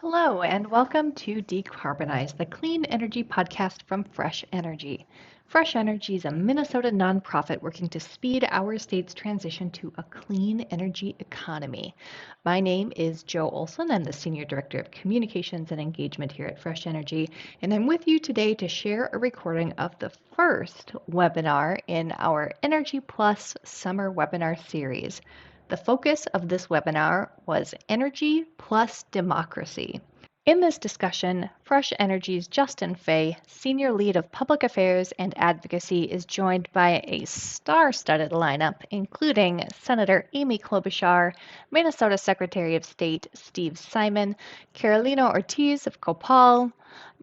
Hello, and welcome to Decarbonize, the clean energy podcast from Fresh Energy. Fresh Energy is a Minnesota nonprofit working to speed our state's transition to a clean energy economy. My name is Jo Olson. I'm the Senior Director of Communications and Engagement here at Fresh Energy, and I'm with you today to share a recording of the first webinar in our Energy Plus summer webinar series. The focus of this webinar was Energy plus Democracy. In this discussion, Fresh Energy's Justin Fay, Senior Lead of Public Affairs and Advocacy, is joined by a star-studded lineup, including Senator Amy Klobuchar, Minnesota Secretary of State Steve Simon, Carolina Ortiz of COPAL,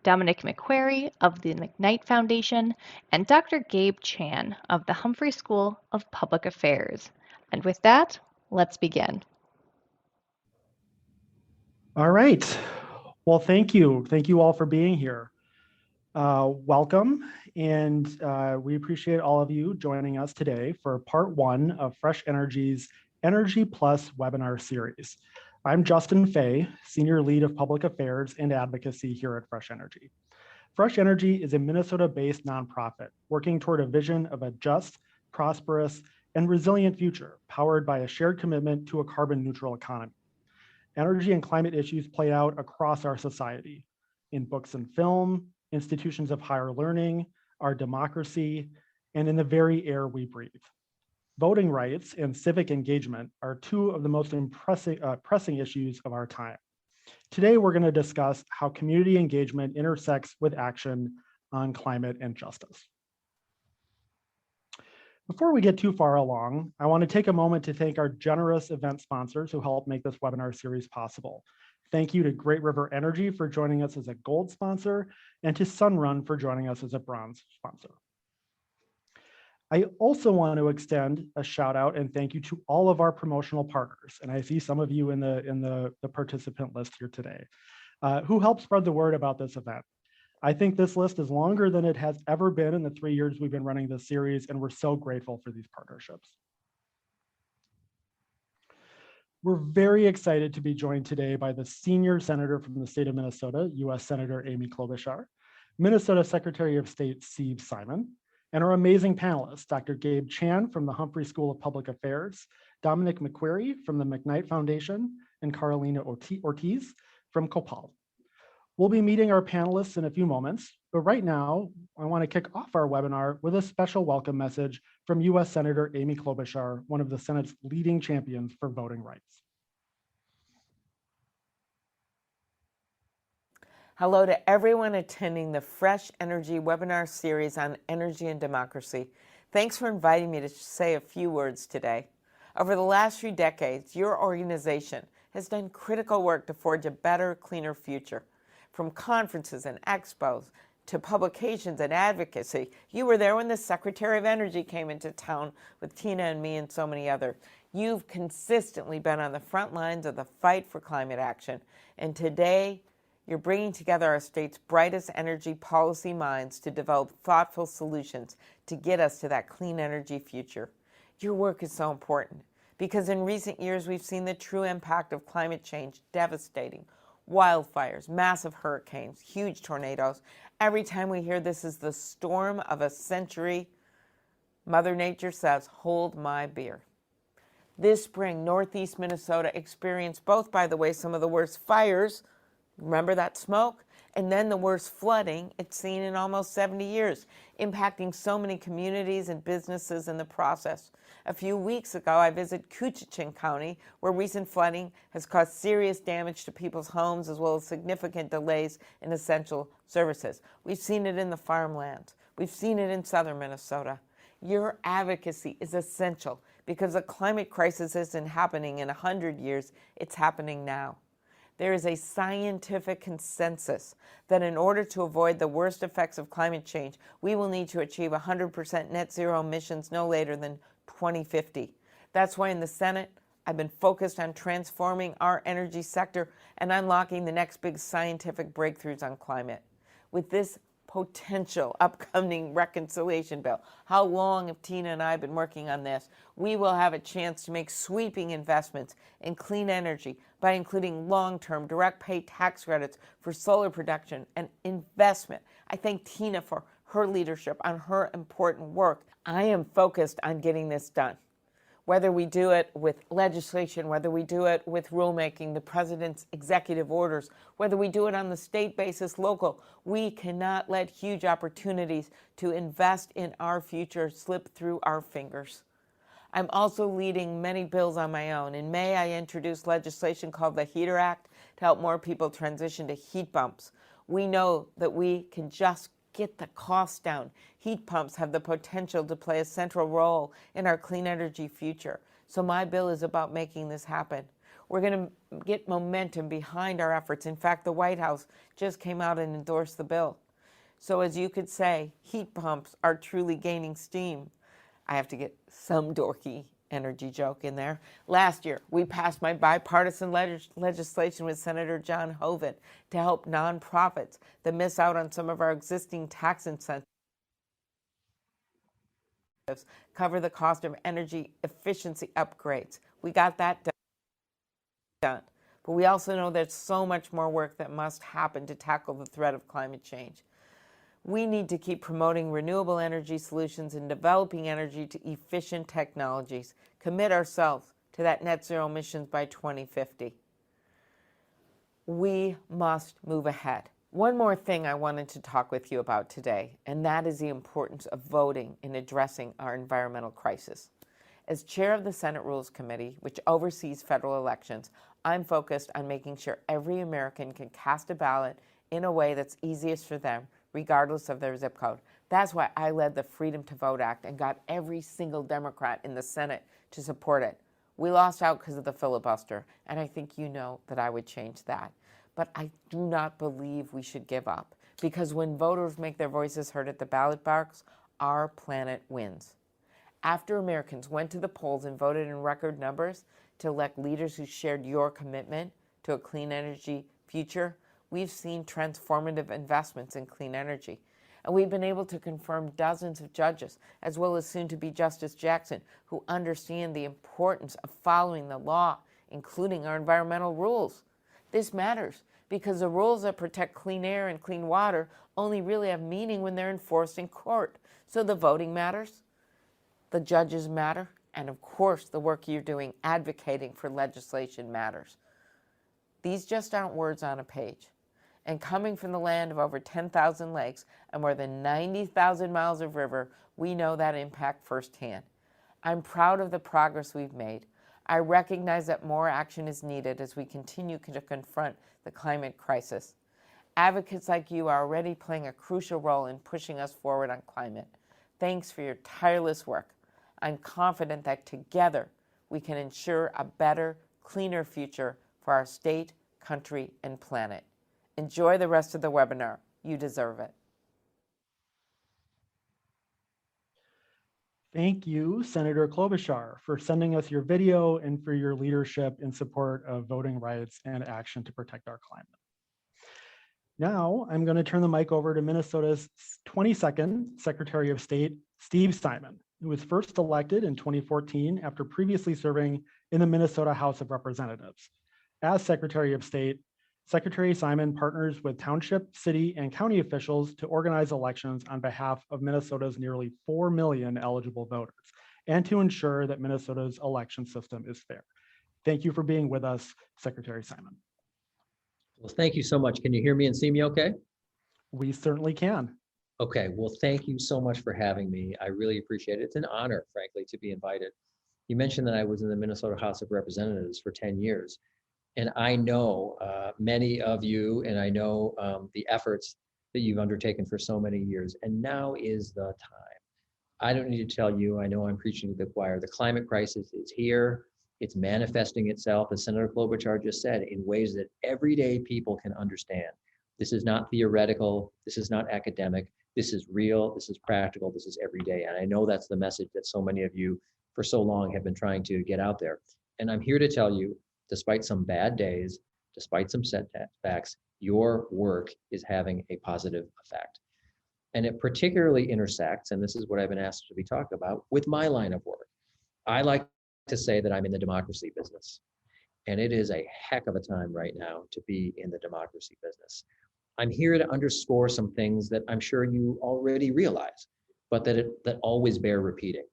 Dominic McQuarrie of the McKnight Foundation, and Dr. Gabe Chan of the Humphrey School of Public Affairs. And with that, let's begin. All right. Well, thank you. Thank you all for being here. Welcome. And we appreciate all of you joining us today for part one of Fresh Energy's Energy Plus webinar series. I'm Justin Fay, Senior Lead of Public Affairs and Advocacy here at Fresh Energy. Fresh Energy is a Minnesota-based nonprofit working toward a vision of a just, prosperous, and resilient future powered by a shared commitment to a carbon-neutral economy. Energy and climate issues play out across our society, in books and film, institutions of higher learning, our democracy, and in the very air we breathe. Voting rights and civic engagement are two of the most pressing issues of our time. Today, we're going to discuss how community engagement intersects with action on climate and justice. Before we get too far along, I want to take a moment to thank our generous event sponsors who helped make this webinar series possible. Thank you to Great River Energy for joining us as a gold sponsor and to Sunrun for joining us as a bronze sponsor. I also want to extend a shout out and thank you to all of our promotional partners. And I see some of you in the participant list here today who helped spread the word about this event. I think this list is longer than it has ever been in the 3 years we've been running this series, and we're so grateful for these partnerships. We're very excited to be joined today by the senior senator from the state of Minnesota, US Senator Amy Klobuchar, Minnesota Secretary of State Steve Simon, and our amazing panelists, Dr. Gabe Chan from the Humphrey School of Public Affairs, Dominic McQuarrie from the McKnight Foundation, and Carolina Ortiz from COPAL. We'll be meeting our panelists in a few moments, but right now, I want to kick off our webinar with a special welcome message from US Senator Amy Klobuchar, one of the Senate's leading champions for voting rights. Hello to everyone attending the Fresh Energy webinar series on energy and democracy. Thanks for inviting me to say a few words today. Over the last few decades, your organization has done critical work to forge a better, cleaner future. From conferences and expos to publications and advocacy, you were there when the Secretary of Energy came into town with Tina and me and so many others. You've consistently been on the front lines of the fight for climate action, and today you're bringing together our state's brightest energy policy minds to develop thoughtful solutions to get us to that clean energy future. Your work is so important because in recent years we've seen the true impact of climate change devastating. Wildfires, massive hurricanes, huge tornadoes. Every time we hear this is the storm of a century, Mother Nature says, hold my beer. This spring, Northeast Minnesota experienced both, by the way, some of the worst fires, remember that smoke, and then the worst flooding it's seen in almost 70 years, impacting so many communities and businesses in the process. A few weeks ago, I visited Koochiching County, where recent flooding has caused serious damage to people's homes as well as significant delays in essential services. We've seen it in the farmlands. We've seen it in southern Minnesota. Your advocacy is essential because the climate crisis isn't happening in 100 years, it's happening now. There is a scientific consensus that in order to avoid the worst effects of climate change, we will need to achieve 100% net zero emissions no later than 2050. That's why in the Senate, I've been focused on transforming our energy sector and unlocking the next big scientific breakthroughs on climate. With this potential upcoming reconciliation bill, how long have Tina and I been working on this? We will have a chance to make sweeping investments in clean energy by including long-term direct pay tax credits for solar production and investment. I thank Tina for her leadership on her important work. I am focused on getting this done. Whether we do it with legislation, whether we do it with rulemaking, the president's executive orders, whether we do it on the state basis, local, we cannot let huge opportunities to invest in our future slip through our fingers. I'm also leading many bills on my own. In May, I introduced legislation called the Heater Act to help more people transition to heat pumps. We know that we can just get the cost down. Heat pumps have the potential to play a central role in our clean energy future. So my bill is about making this happen. We're going to get momentum behind our efforts. In fact, the White House just came out and endorsed the bill. So as you could say, heat pumps are truly gaining steam. I have to get some dorky energy joke in there. Last year, we passed my bipartisan legislation with Senator John Hoeven to help nonprofits that miss out on some of our existing tax incentives cover the cost of energy efficiency upgrades. We got that done. But we also know there's so much more work that must happen to tackle the threat of climate change. We need to keep promoting renewable energy solutions and developing energy to efficient technologies. Commit ourselves to that net zero emissions by 2050. We must move ahead. One more thing I wanted to talk with you about today, and that is the importance of voting in addressing our environmental crisis. As chair of the Senate Rules Committee, which oversees federal elections, I'm focused on making sure every American can cast a ballot in a way that's easiest for them, regardless of their zip code. That's why I led the Freedom to Vote Act and got every single Democrat in the Senate to support it. We lost out because of the filibuster, and I think you know that I would change that. But I do not believe we should give up, because when voters make their voices heard at the ballot box, our planet wins. After Americans went to the polls and voted in record numbers to elect leaders who shared your commitment to a clean energy future, we've seen transformative investments in clean energy. And we've been able to confirm dozens of judges, as well as soon-to-be Justice Jackson, who understand the importance of following the law, including our environmental rules. This matters because the rules that protect clean air and clean water only really have meaning when they're enforced in court. So the voting matters, the judges matter, and of course the work you're doing advocating for legislation matters. These just aren't words on a page. And coming from the land of over 10,000 lakes and more than 90,000 miles of river, we know that impact firsthand. I'm proud of the progress we've made. I recognize that more action is needed as we continue to confront the climate crisis. Advocates like you are already playing a crucial role in pushing us forward on climate. Thanks for your tireless work. I'm confident that together we can ensure a better, cleaner future for our state, country, and planet. Enjoy the rest of the webinar. You deserve it. Thank you, Senator Klobuchar, for sending us your video and for your leadership in support of voting rights and action to protect our climate. Now, I'm going to turn the mic over to Minnesota's 22nd Secretary of State, Steve Simon, who was first elected in 2014 after previously serving in the Minnesota House of Representatives. As Secretary of State, Secretary Simon partners with township, city, and county officials to organize elections on behalf of Minnesota's nearly 4 million eligible voters and to ensure that Minnesota's election system is fair. Thank you for being with us, Secretary Simon. Well, thank you so much. Can you hear me and see me okay? We certainly can. Okay, well, thank you so much for having me. I really appreciate it. It's an honor, frankly, to be invited. You mentioned that I was in the Minnesota House of Representatives for 10 years. And I know many of you, and I know the efforts that you've undertaken for so many years. And now is the time. I don't need to tell you, I know I'm preaching to the choir. The climate crisis is here. It's manifesting itself, as Senator Klobuchar just said, in ways that everyday people can understand. This is not theoretical. This is not academic. This is real. This is practical. This is everyday. And I know that's the message that so many of you for so long have been trying to get out there. And I'm here to tell you, despite some bad days, despite some setbacks, your work is having a positive effect. And it particularly intersects, and this is what I've been asked to be talked about, with my line of work. I like to say that I'm in the democracy business. And it is a heck of a time right now to be in the democracy business. I'm here to underscore some things that I'm sure you already realize, but that always bear repeating,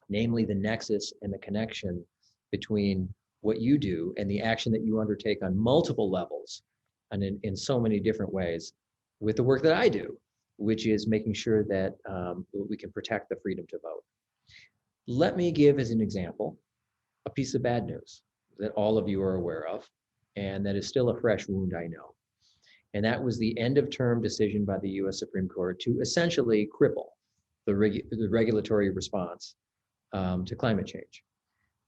namely the nexus and the connection between what you do and the action that you undertake on multiple levels and in so many different ways with the work that I do, which is making sure that we can protect the freedom to vote. Let me give as an example a piece of bad news that all of you are aware of, and that is still a fresh wound, I know. And that was the end of term decision by the US Supreme Court to essentially cripple the regulatory response to climate change.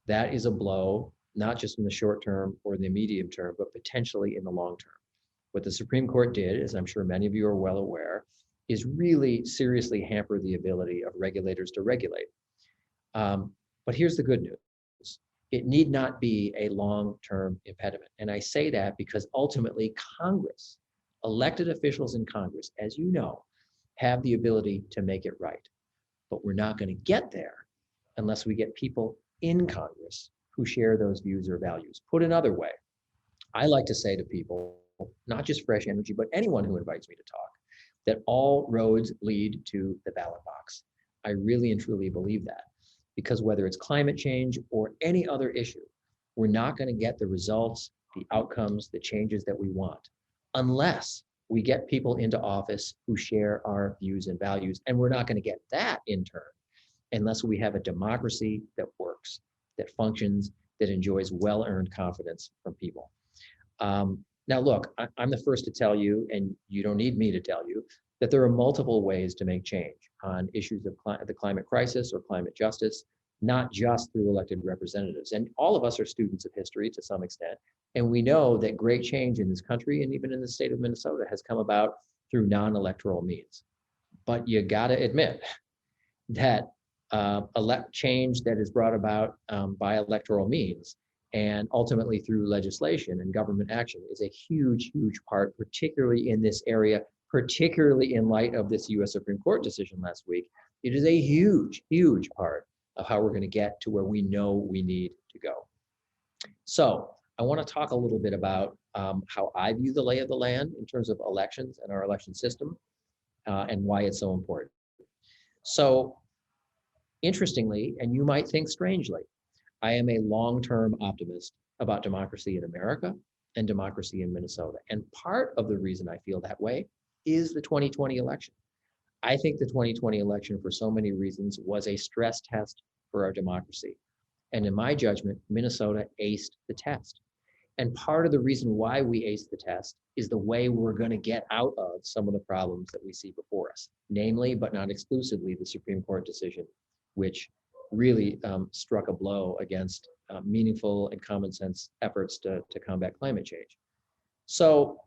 That is a blow, not just in the short term or the medium term, but potentially in the long term. What the Supreme Court did, as I'm sure many of you are well aware, is really seriously hamper the ability of regulators to regulate. But here's the good news. It need not be a long-term impediment. And I say that because ultimately Congress, elected officials in Congress, as you know, have the ability to make it right. But we're not going to get there unless we get people in Congress who share those views or values. Put another way, I like to say to people, not just Fresh Energy, but anyone who invites me to talk, that all roads lead to the ballot box. I really and truly believe that. Because whether it's climate change or any other issue, we're not going to get the results, the outcomes, the changes that we want, unless we get people into office who share our views and values. And we're not going to get that in turn unless we have a democracy that works, that functions, that enjoys well-earned confidence from people. Now, look, I'm the first to tell you, and you don't need me to tell you, that there are multiple ways to make change on issues of the climate crisis or climate justice, not just through elected representatives. And all of us are students of history to some extent. And we know that great change in this country and even in the state of Minnesota has come about through non-electoral means. But you gotta admit that change that is brought about by electoral means and ultimately through legislation and government action is a huge, huge part, particularly in this area, particularly in light of this US Supreme Court decision last week. It is a huge, huge part of how we're going to get to where we know we need to go. So I want to talk a little bit about how I view the lay of the land in terms of elections and our election system and why it's so important. So interestingly, and you might think strangely, I am a long-term optimist about democracy in America and democracy in Minnesota. And part of the reason I feel that way is the 2020 election. I think the 2020 election, for so many reasons, was a stress test for our democracy. And in my judgment, Minnesota aced the test. And part of the reason why we aced the test is the way we're going to get out of some of the problems that we see before us, namely, but not exclusively, the Supreme Court decision, which really struck a blow against meaningful and common sense efforts to combat climate change. So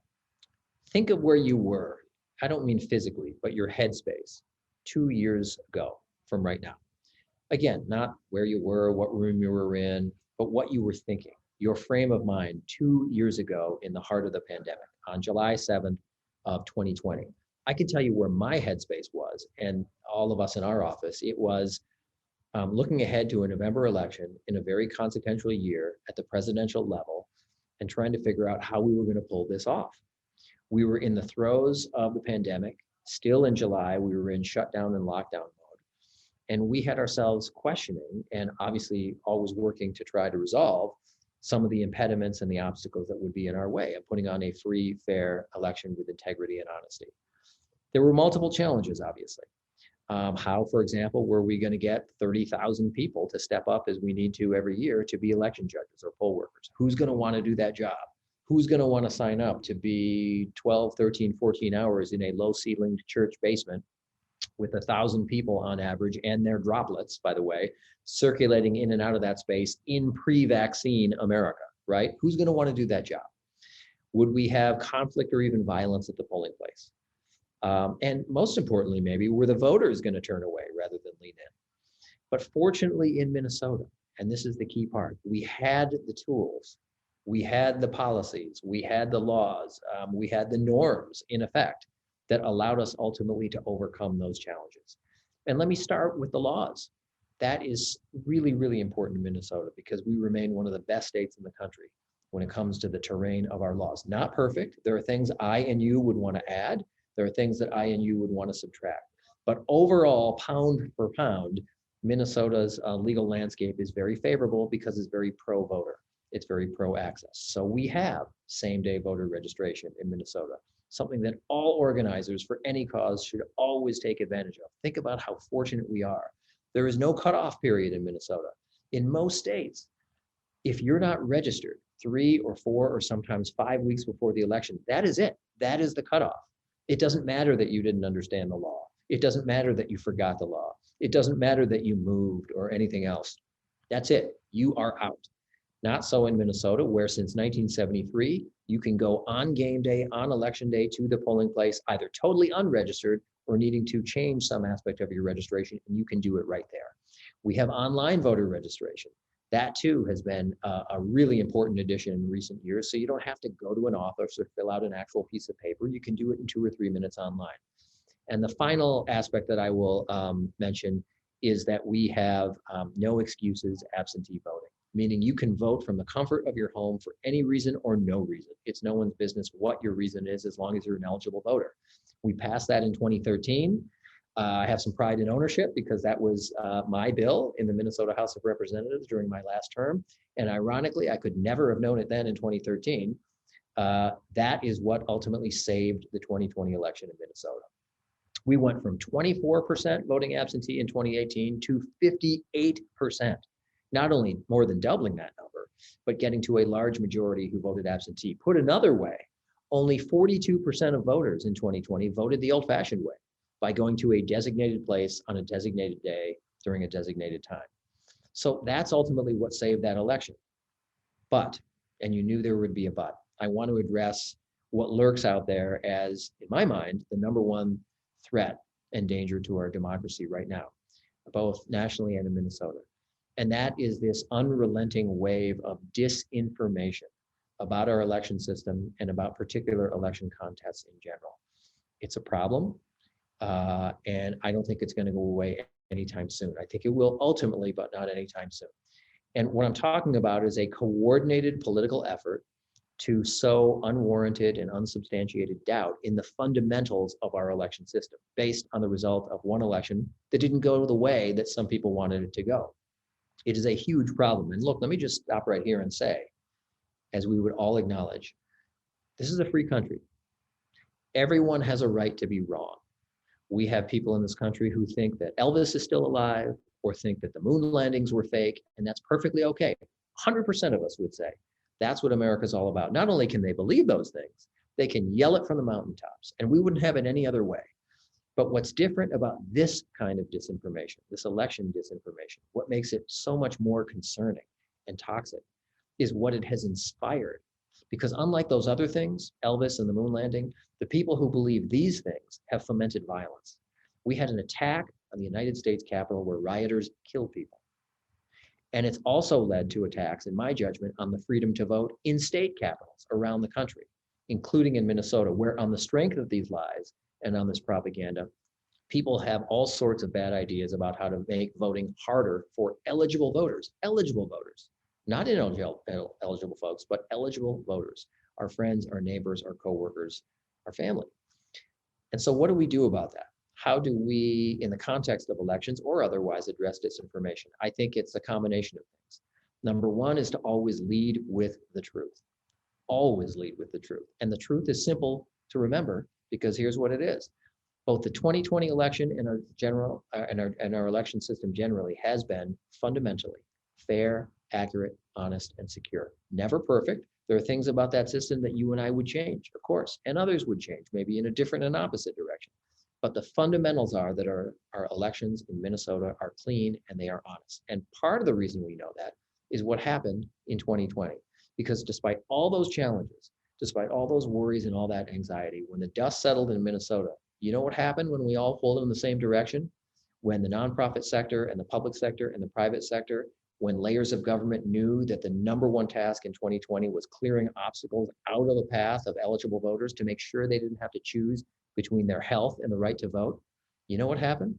think of where you were. I don't mean physically, but your headspace 2 years ago from right now. Again, not where you were, what room you were in, but what you were thinking, your frame of mind 2 years ago in the heart of the pandemic on July 7th of 2020. I can tell you where my headspace was, and all of us in our office, it was looking ahead to a November election in a very consequential year at the presidential level and trying to figure out how we were going to pull this off. We were in the throes of the pandemic. Still in July, we were in shutdown and lockdown mode. And we had ourselves questioning and obviously always working to try to resolve some of the impediments and the obstacles that would be in our way of putting on a free, fair election with integrity and honesty. There were multiple challenges, obviously. How, for example, were we going to get 30,000 people to step up as we need to every year to be election judges or poll workers? Who's going to want to do that job? Who's going to want to sign up to be 12, 13, 14 hours in a low-ceilinged church basement with 1,000 people on average and their droplets, by the way, circulating in and out of that space in pre-vaccine America, right? Who's going to want to do that job? Would we have conflict or even violence at the polling place? And most importantly, maybe, were the voters going to turn away rather than lean in? But fortunately in Minnesota, and this is the key part, we had the tools, we had the policies, we had the laws, we had the norms in effect that allowed us ultimately to overcome those challenges. And let me start with the laws. That is really, really important in Minnesota because we remain one of the best states in the country when it comes to the terrain of our laws. Not perfect. There are things I and you would want to add. There are things that I and you would want to subtract. But overall, pound for pound, Minnesota's legal landscape is very favorable because it's very pro-voter. It's very pro-access. So we have same-day voter registration in Minnesota, something that all organizers for any cause should always take advantage of. Think about how fortunate we are. There is no cutoff period in Minnesota. In most states, if you're not registered 3 or 4 or sometimes 5 weeks before the election, that is it. That is the cutoff. It doesn't matter that you didn't understand the law. It doesn't matter that you forgot the law. It doesn't matter that you moved or anything else. That's it. You are out. Not so in Minnesota, where since 1973, you can go on game day, on election day to the polling place, either totally unregistered or needing to change some aspect of your registration, and you can do it right there. We have online voter registration. That too has been a really important addition in recent years. So you don't have to go to an office or fill out an actual piece of paper. You can do it in 2 or 3 minutes online. And the final aspect that I will mention is that we have no excuses absentee voting, meaning you can vote from the comfort of your home for any reason or no reason. It's no one's business what your reason is as long as you're an eligible voter. We passed that in 2013. I have some pride in ownership because that was my bill in the Minnesota House of Representatives during my last term. And ironically, I could never have known it then in 2013. That is what ultimately saved the 2020 election in Minnesota. We went from 24% voting absentee in 2018 to 58%. Not only more than doubling that number, but getting to a large majority who voted absentee. Put another way, only 42% of voters in 2020 voted the old-fashioned way, by going to a designated place on a designated day during a designated time. So that's ultimately what saved that election. But, and you knew there would be a but, I want to address what lurks out there as, in my mind, the #1 threat and danger to our democracy right now, both nationally and in Minnesota. And that is this unrelenting wave of disinformation about our election system and about particular election contests in general. It's a problem. And I don't think it's going to go away anytime soon. I think it will ultimately, but not anytime soon. And what I'm talking about is a coordinated political effort to sow unwarranted and unsubstantiated doubt in the fundamentals of our election system based on the result of one election that didn't go the way that some people wanted it to go. It is a huge problem. And look, let me just stop right here and say, as we would all acknowledge, this is a free country. Everyone has a right to be wrong. We have people in this country who think that Elvis is still alive or think that the moon landings were fake, and that's perfectly okay. 100% of us would say that's what America's all about. Not only can they believe those things, they can yell it from the mountaintops, and we wouldn't have it any other way. But what's different about this kind of disinformation, this election disinformation, what makes it so much more concerning and toxic is what it has inspired. Because unlike those other things, Elvis and the moon landing, the people who believe these things have fomented violence. We had an attack on the United States Capitol where rioters killed people. And it's also led to attacks, in my judgment, on the freedom to vote in state capitals around the country, including in Minnesota, where on the strength of these lies and on this propaganda, people have all sorts of bad ideas about how to make voting harder for eligible voters, not ineligible folks, but eligible voters, our friends, our neighbors, our coworkers, our family. And so what do we do about that? How do we, in the context of elections or otherwise, address disinformation? I think it's a combination of things. #1 is to always lead with the truth. Always lead with the truth. And the truth is simple to remember because here's what it is. Both the 2020 election and our general and our election system generally has been fundamentally fair, accurate, honest, and secure. Never perfect. There are things about that system that you and I would change, of course, and others would change, maybe in a different and opposite direction. But the fundamentals are that our elections in Minnesota are clean and they are honest. And part of the reason we know that is what happened in 2020. Because despite all those challenges, despite all those worries and all that anxiety, when the dust settled in Minnesota, you know what happened when we all pulled in the same direction? When the nonprofit sector and the public sector and the private sector, when layers of government knew that the #1 task in 2020 was clearing obstacles out of the path of eligible voters to make sure they didn't have to choose between their health and the right to vote, you know what happened?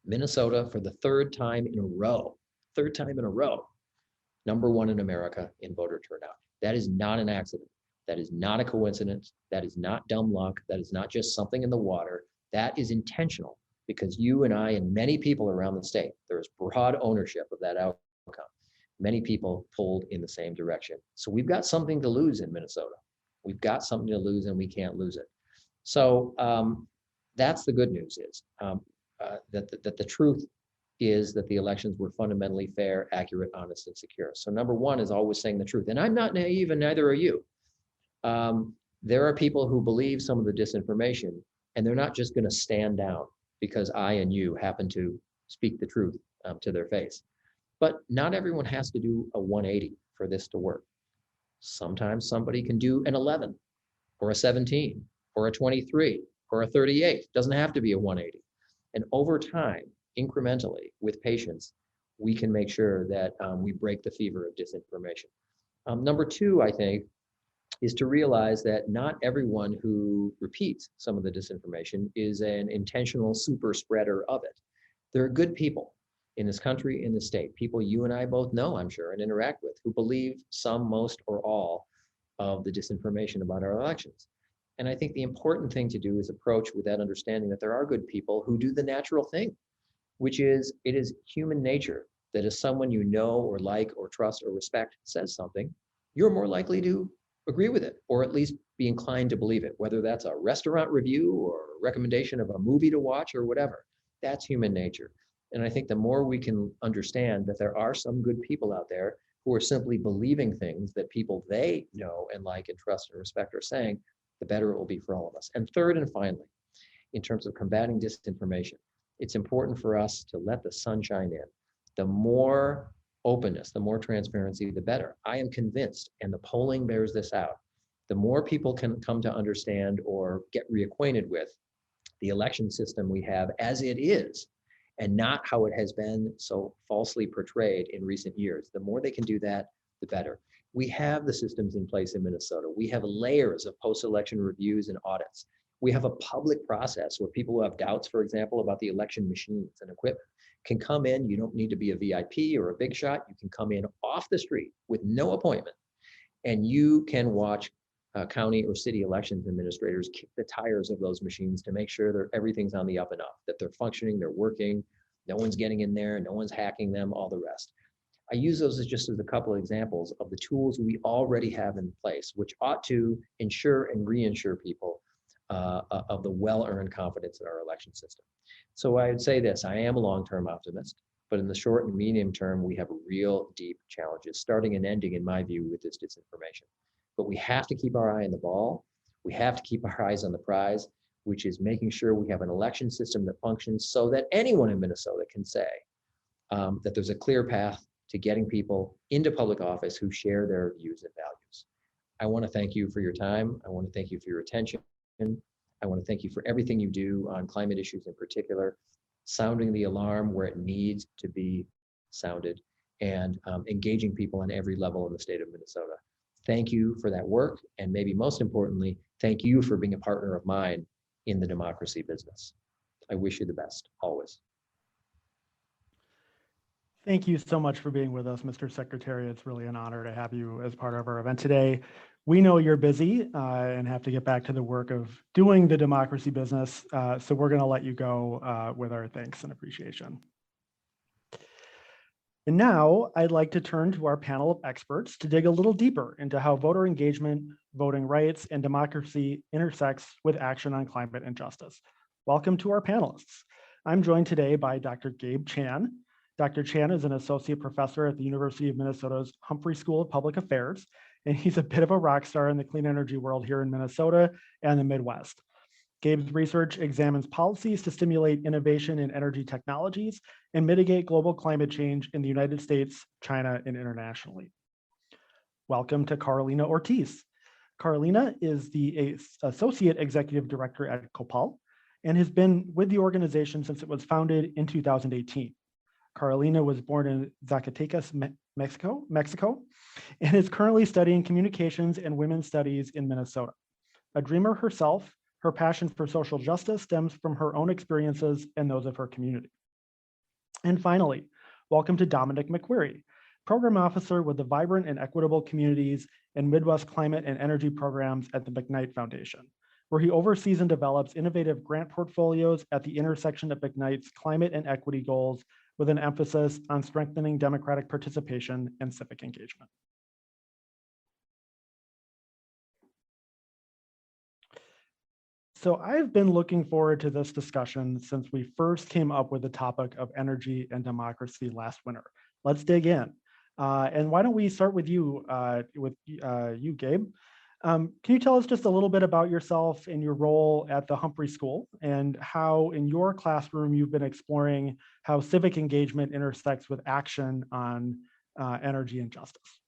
Minnesota, for the third time in a row, #1 in America in voter turnout. That is not an accident. That is not a coincidence. That is not dumb luck. That is not just something in the water. That is intentional, because you and I and many people around the state, there is broad ownership of that outcome. Many people pulled in the same direction. So we've got something to lose in Minnesota. We've got something to lose, and we can't lose it. So that's the good news, is that the truth is that the elections were fundamentally fair, accurate, honest, and secure. So number one is always saying the truth. And I'm not naive, and neither are you. There are people who believe some of the disinformation, and they're not just going to stand down because I and you happen to speak the truth to their face. But not everyone has to do a 180 for this to work. Sometimes somebody can do an 11 or a 17 or a 23 or a 38. Doesn't have to be a 180. And over time, incrementally, with patience, we can make sure that we break the fever of disinformation. Number two, I think, is to realize that not everyone who repeats some of the disinformation is an intentional super spreader of it. There are good people in this country, in the state, people you and I both know, I'm sure, and interact with, who believe some, most, or all of the disinformation about our elections. And I think the important thing to do is approach with that understanding that there are good people who do the natural thing, which is, it is human nature that if someone you know or like or trust or respect says something, you're more likely to agree with it, or at least be inclined to believe it, whether that's a restaurant review or a recommendation of a movie to watch or whatever. That's human nature. And I think the more we can understand that there are some good people out there who are simply believing things that people they know and like and trust and respect are saying, the better it will be for all of us. And third and finally, in terms of combating disinformation, it's important for us to let the sun shine in. The more openness, the more transparency, the better. I am convinced, and the polling bears this out, the more people can come to understand or get reacquainted with the election system we have as it is, and not how it has been so falsely portrayed in recent years. The more they can do that, the better. We have the systems in place in Minnesota. We have layers of post-election reviews and audits. We have a public process where people who have doubts, for example, about the election machines and equipment can come in. You don't need to be a VIP or a big shot. You can come in off the street with no appointment, and you can watch county or city elections administrators kick the tires of those machines to make sure that everything's on the up and up, that they're functioning, they're working, no one's getting in there, no one's hacking them, all the rest. I use those as just as a couple of examples of the tools we already have in place, which ought to ensure and reinsure people of the well-earned confidence in our election system. So I would say this, I am a long-term optimist, but in the short and medium term, we have real deep challenges, starting and ending, in my view, with this disinformation. But we have to keep our eye on the ball. We have to keep our eyes on the prize, which is making sure we have an election system that functions so that anyone in Minnesota can say that there's a clear path to getting people into public office who share their views and values. I want to thank you for your time. I want to thank you for your attention. I want to thank you for everything you do on climate issues in particular, sounding the alarm where it needs to be sounded, and engaging people on every level in the state of Minnesota. Thank you for that work, and maybe most importantly, thank you for being a partner of mine in the democracy business. I wish you the best, always. Thank you so much for being with us, Mr. Secretary. It's really an honor to have you as part of our event today. We know you're busy and have to get back to the work of doing the democracy business, so we're going to let you go with our thanks and appreciation. And now I'd like to turn to our panel of experts to dig a little deeper into how voter engagement, voting rights, and democracy intersects with action on climate and justice. Welcome to our panelists. I'm joined today by Dr. Gabe Chan. Dr. Chan is an associate professor at the University of Minnesota's Humphrey School of Public Affairs, and he's a bit of a rock star in the clean energy world here in Minnesota and the Midwest. Gabe's research examines policies to stimulate innovation in energy technologies and mitigate global climate change in the United States, China, and internationally. Welcome to Carolina Ortiz. Carolina is the Associate Executive Director at COPAL and has been with the organization since it was founded in 2018. Carolina was born in Zacatecas, Mexico, and is currently studying communications and women's studies in Minnesota. A dreamer herself, her passion for social justice stems from her own experiences and those of her community. And finally, welcome to Dominic McQuarrie, Program Officer with the Vibrant and Equitable Communities and Midwest Climate and Energy Programs at the McKnight Foundation, where he oversees and develops innovative grant portfolios at the intersection of McKnight's climate and equity goals, with an emphasis on strengthening democratic participation and civic engagement. So I've been looking forward to this discussion since we first came up with the topic of energy and democracy last winter. Let's dig in. And why don't we start with you, Gabe? Can you tell us just a little bit about yourself and your role at the Humphrey School, and how in your classroom you've been exploring how civic engagement intersects with action on energy and justice?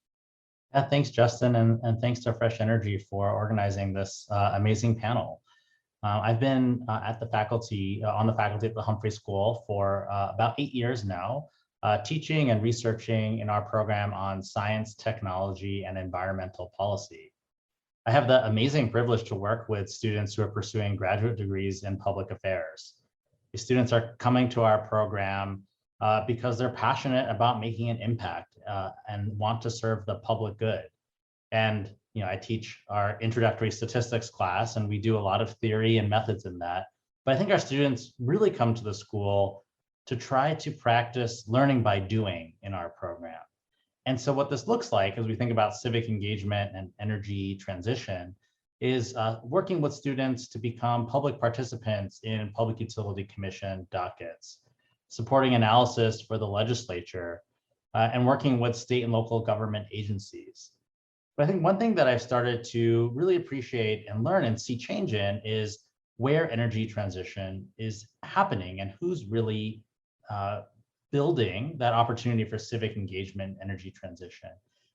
Yeah, thanks, Justin, and thanks to Fresh Energy for organizing this amazing panel. I've been at the faculty, on the faculty at the Humphrey School for about 8 years now, teaching and researching in our program on science, technology, and environmental policy. I have the amazing privilege to work with students who are pursuing graduate degrees in public affairs. These students are coming to our program because they're passionate about making an impact and want to serve the public good. And I teach our introductory statistics class, and we do a lot of theory and methods in that. But I think our students really come to the school to try to practice learning by doing in our program. And so what this looks like as we think about civic engagement and energy transition is working with students to become public participants in Public Utility Commission dockets, supporting analysis for the legislature, and working with state and local government agencies. But I think one thing that I've started to really appreciate and learn and see change in is where energy transition is happening and who's really building that opportunity for civic engagement and energy transition.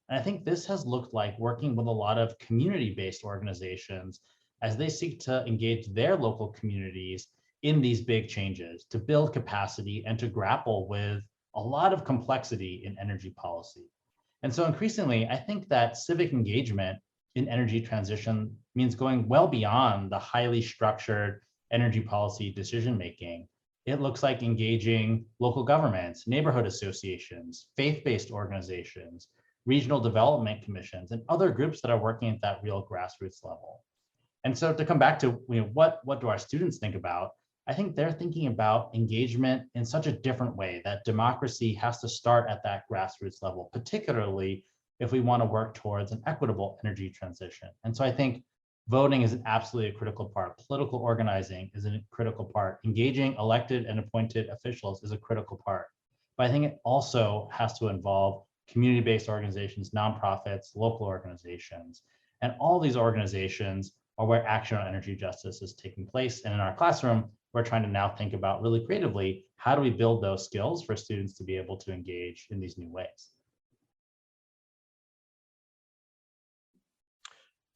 And I think this has looked like working with a lot of community-based organizations as they seek to engage their local communities in these big changes, to build capacity and to grapple with a lot of complexity in energy policy. And so increasingly, I think that civic engagement in energy transition means going well beyond the highly structured energy policy decision-making. It looks like engaging local governments, neighborhood associations, faith-based organizations, regional development commissions, and other groups that are working at that real grassroots level. And so to come back to what do our students think about, I think they're thinking about engagement in such a different way, that democracy has to start at that grassroots level, particularly if we want to work towards an equitable energy transition. And so I think voting is absolutely a critical part. Political organizing is a critical part. Engaging elected and appointed officials is a critical part. But I think it also has to involve community-based organizations, nonprofits, local organizations. And all these organizations are where action on energy justice is taking place. And in our classroom, we're trying to now think about really creatively, how do we build those skills for students to be able to engage in these new ways?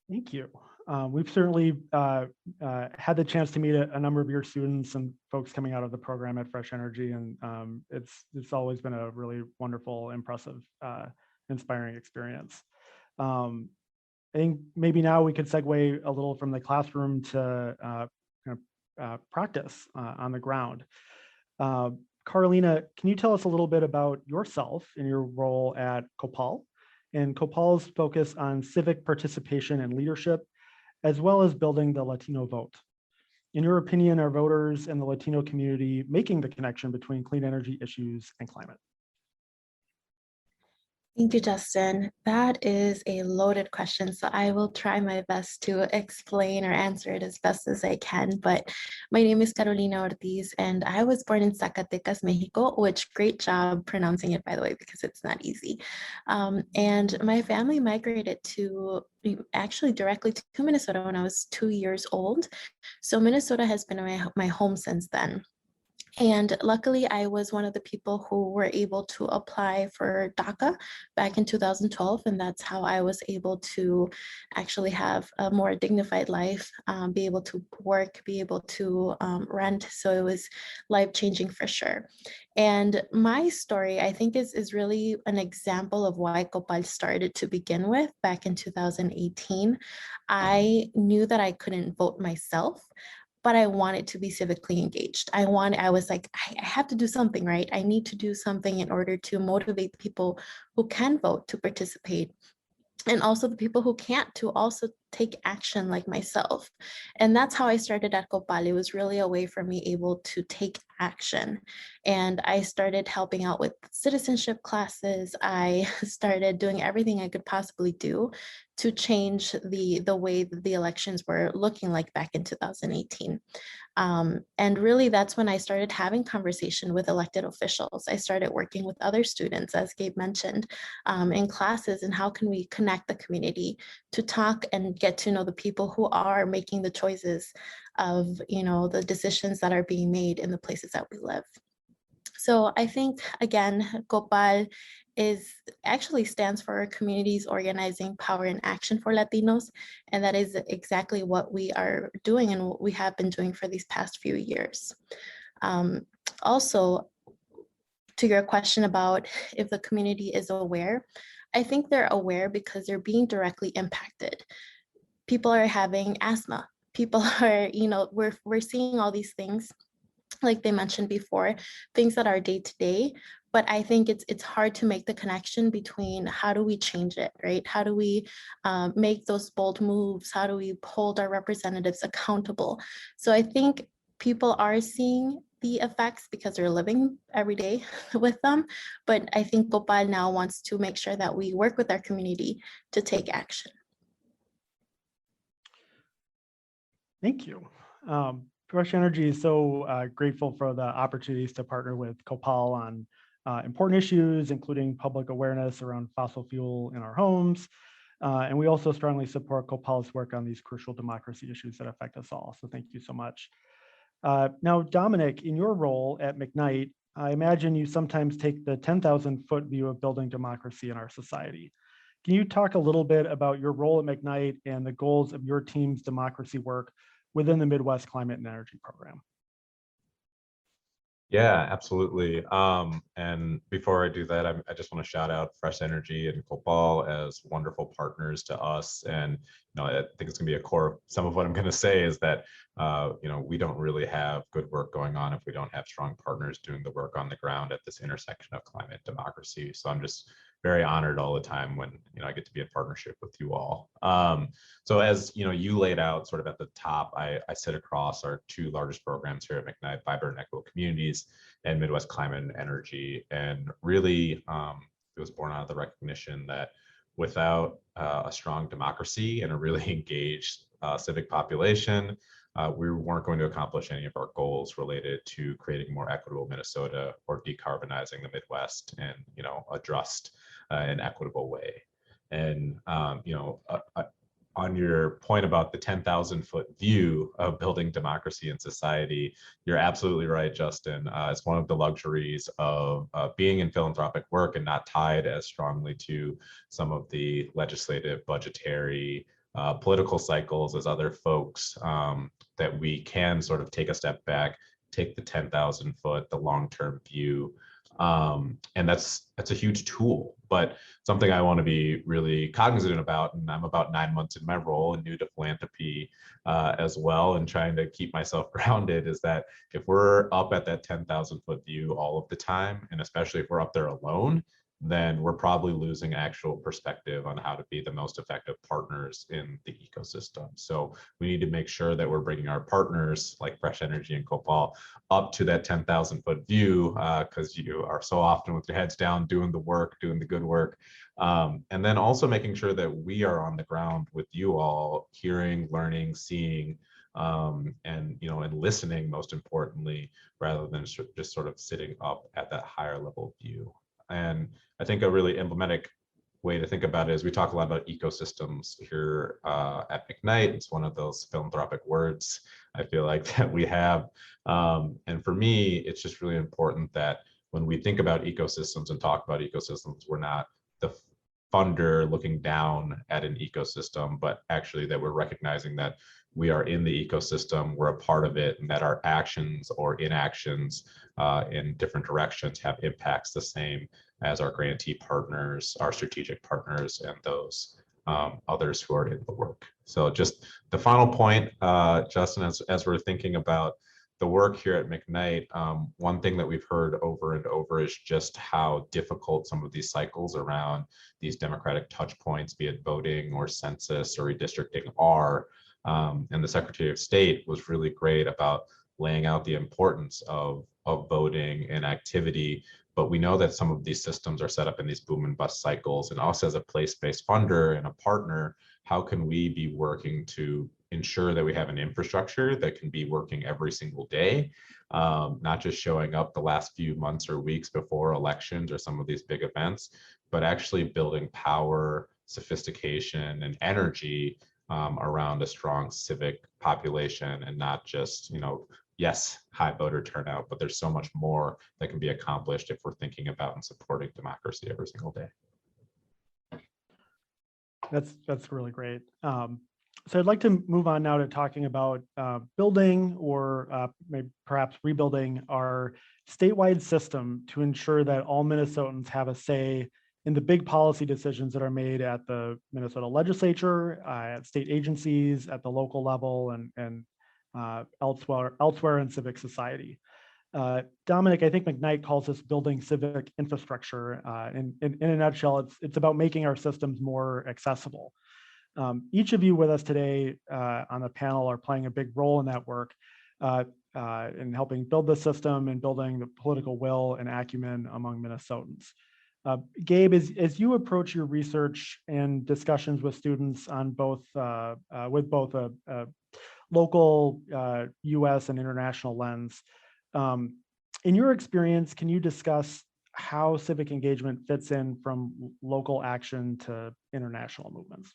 Thank you. We've certainly had the chance to meet a number of your students and folks coming out of the program at Fresh Energy, and it's always been a really wonderful, impressive, inspiring experience. I think maybe now we could segue a little from the classroom to practice on the ground. Carolina, can you tell us a little bit about yourself and your role at COPAL and COPAL's focus on civic participation and leadership, as well as building the Latino vote? In your opinion, are voters and the Latino community making the connection between clean energy issues and climate? Thank you, Justin. That is a loaded question, so I will try my best to explain or answer it as best as I can. But my name is Carolina Ortiz, and I was born in Zacatecas, Mexico, which great job pronouncing it, by the way, because it's not easy. And my family migrated to actually directly to Minnesota when I was 2 years old. So Minnesota has been my home since then. And luckily, I was one of the people who were able to apply for DACA back in 2012. And that's how I was able to actually have a more dignified life, be able to work, be able to rent. So it was life-changing for sure. And my story, I think, is really an example of why COPAL started to begin with back in 2018. I knew that I couldn't vote myself, but I wanted to be civically engaged. I was like, I have to do something, right? I need to do something in order to motivate people who can vote to participate. and also the people who can't to also take action like myself. And that's how I started at COPAL. It was really a way for me able to take action. And I started helping out with citizenship classes. I started doing everything I could possibly do to change the way that the elections were looking like back in 2018. And really, that's when I started having conversation with elected officials. I started working with other students, as Gabe mentioned, in classes, and how can we connect the community to talk and get to know the people who are making the choices of, the decisions that are being made in the places that we live. So I think, again, COPAL actually stands for Communities Organizing Power and Action for Latinos. And that is exactly what we are doing and what we have been doing for these past few years. Also, to your question about if the community is aware, I think they're aware because they're being directly impacted. People are having asthma. People are, we're seeing all these things, like they mentioned before, things that are day to day, but I think it's hard to make the connection between how do we change it, right? How do we make those bold moves? How do we hold our representatives accountable? So I think people are seeing the effects because they're living every day with them, but I think COPAL now wants to make sure that we work with our community to take action. Thank you. Fresh Energy is so grateful for the opportunities to partner with COPAL on important issues, including public awareness around fossil fuel in our homes. And we also strongly support COPAL's work on these crucial democracy issues that affect us all. So thank you so much. Now, Dominic, in your role at McKnight, I imagine you sometimes take the 10,000-foot view of building democracy in our society. Can you talk a little bit about your role at McKnight and the goals of your team's democracy work within the Midwest Climate and Energy Program? Yeah, absolutely. And before I do that, I just want to shout out Fresh Energy and COPAL as wonderful partners to us. And I think it's going to be a core of some of what I'm going to say is that we don't really have good work going on if we don't have strong partners doing the work on the ground at this intersection of climate democracy. So I'm just very honored all the time when I get to be in partnership with you all. So as you laid out sort of at the top, I sit across our two largest programs here at McKnight, Vibrant and Equitable Communities and Midwest Climate and Energy. And really, it was born out of the recognition that without a strong democracy and a really engaged civic population, we weren't going to accomplish any of our goals related to creating a more equitable Minnesota or decarbonizing the Midwest in a just and equitable way. And on your point about the 10,000-foot view of building democracy in society, you're absolutely right, Justin. It's one of the luxuries of being in philanthropic work and not tied as strongly to some of the legislative, budgetary, political cycles as other folks, that we can sort of take a step back, take the 10,000-foot, the long-term view. And that's a huge tool, but something I want to be really cognizant about, and I'm about 9 months in my role and new to philanthropy as well, and trying to keep myself grounded, is that if we're up at that 10,000-foot view all of the time, and especially if we're up there alone, then we're probably losing actual perspective on how to be the most effective partners in the ecosystem. So we need to make sure that we're bringing our partners like Fresh Energy and COPAL up to that 10,000-foot view, because you are so often with your heads down doing the work, doing the good work. And then also making sure that we are on the ground with you all, hearing, learning, seeing, and listening, most importantly, rather than just sort of sitting up at that higher level view. And I think a really emblematic way to think about it is we talk a lot about ecosystems here at McKnight. It's one of those philanthropic words I feel like that we have. And for me, it's just really important that when we think about ecosystems and talk about ecosystems, we're not the funder looking down at an ecosystem, but actually that we're recognizing that we are in the ecosystem, we're a part of it, and that our actions or inactions in different directions have impacts the same as our grantee partners, our strategic partners, and those others who are in the work. So just the final point, Justin, as we're thinking about the work here at McKnight, one thing that we've heard over and over is just how difficult some of these cycles around these democratic touch points, be it voting or census or redistricting, are. And the Secretary of State was really great about laying out the importance of voting and activity. But we know that some of these systems are set up in these boom and bust cycles. And us as a place-based funder and a partner, how can we be working to ensure that we have an infrastructure that can be working every single day, not just showing up the last few months or weeks before elections or some of these big events, but actually building power, sophistication, and energy around a strong civic population, and not just, yes, high voter turnout, but there's so much more that can be accomplished if we're thinking about and supporting democracy every single day. That's really great. So I'd like to move on now to talking about building or maybe perhaps rebuilding our statewide system to ensure that all Minnesotans have a say in the big policy decisions that are made at the Minnesota legislature, at state agencies, at the local level, and elsewhere in civic society. Dominic, I think McKnight calls this building civic infrastructure. In a nutshell, it's about making our systems more accessible. Each of you with us today on the panel are playing a big role in that work in helping build the system and building the political will and acumen among Minnesotans. Gabe, as you approach your research and discussions with students on both with both a local U.S. and international lens, in your experience, can you discuss how civic engagement fits in from local action to international movements?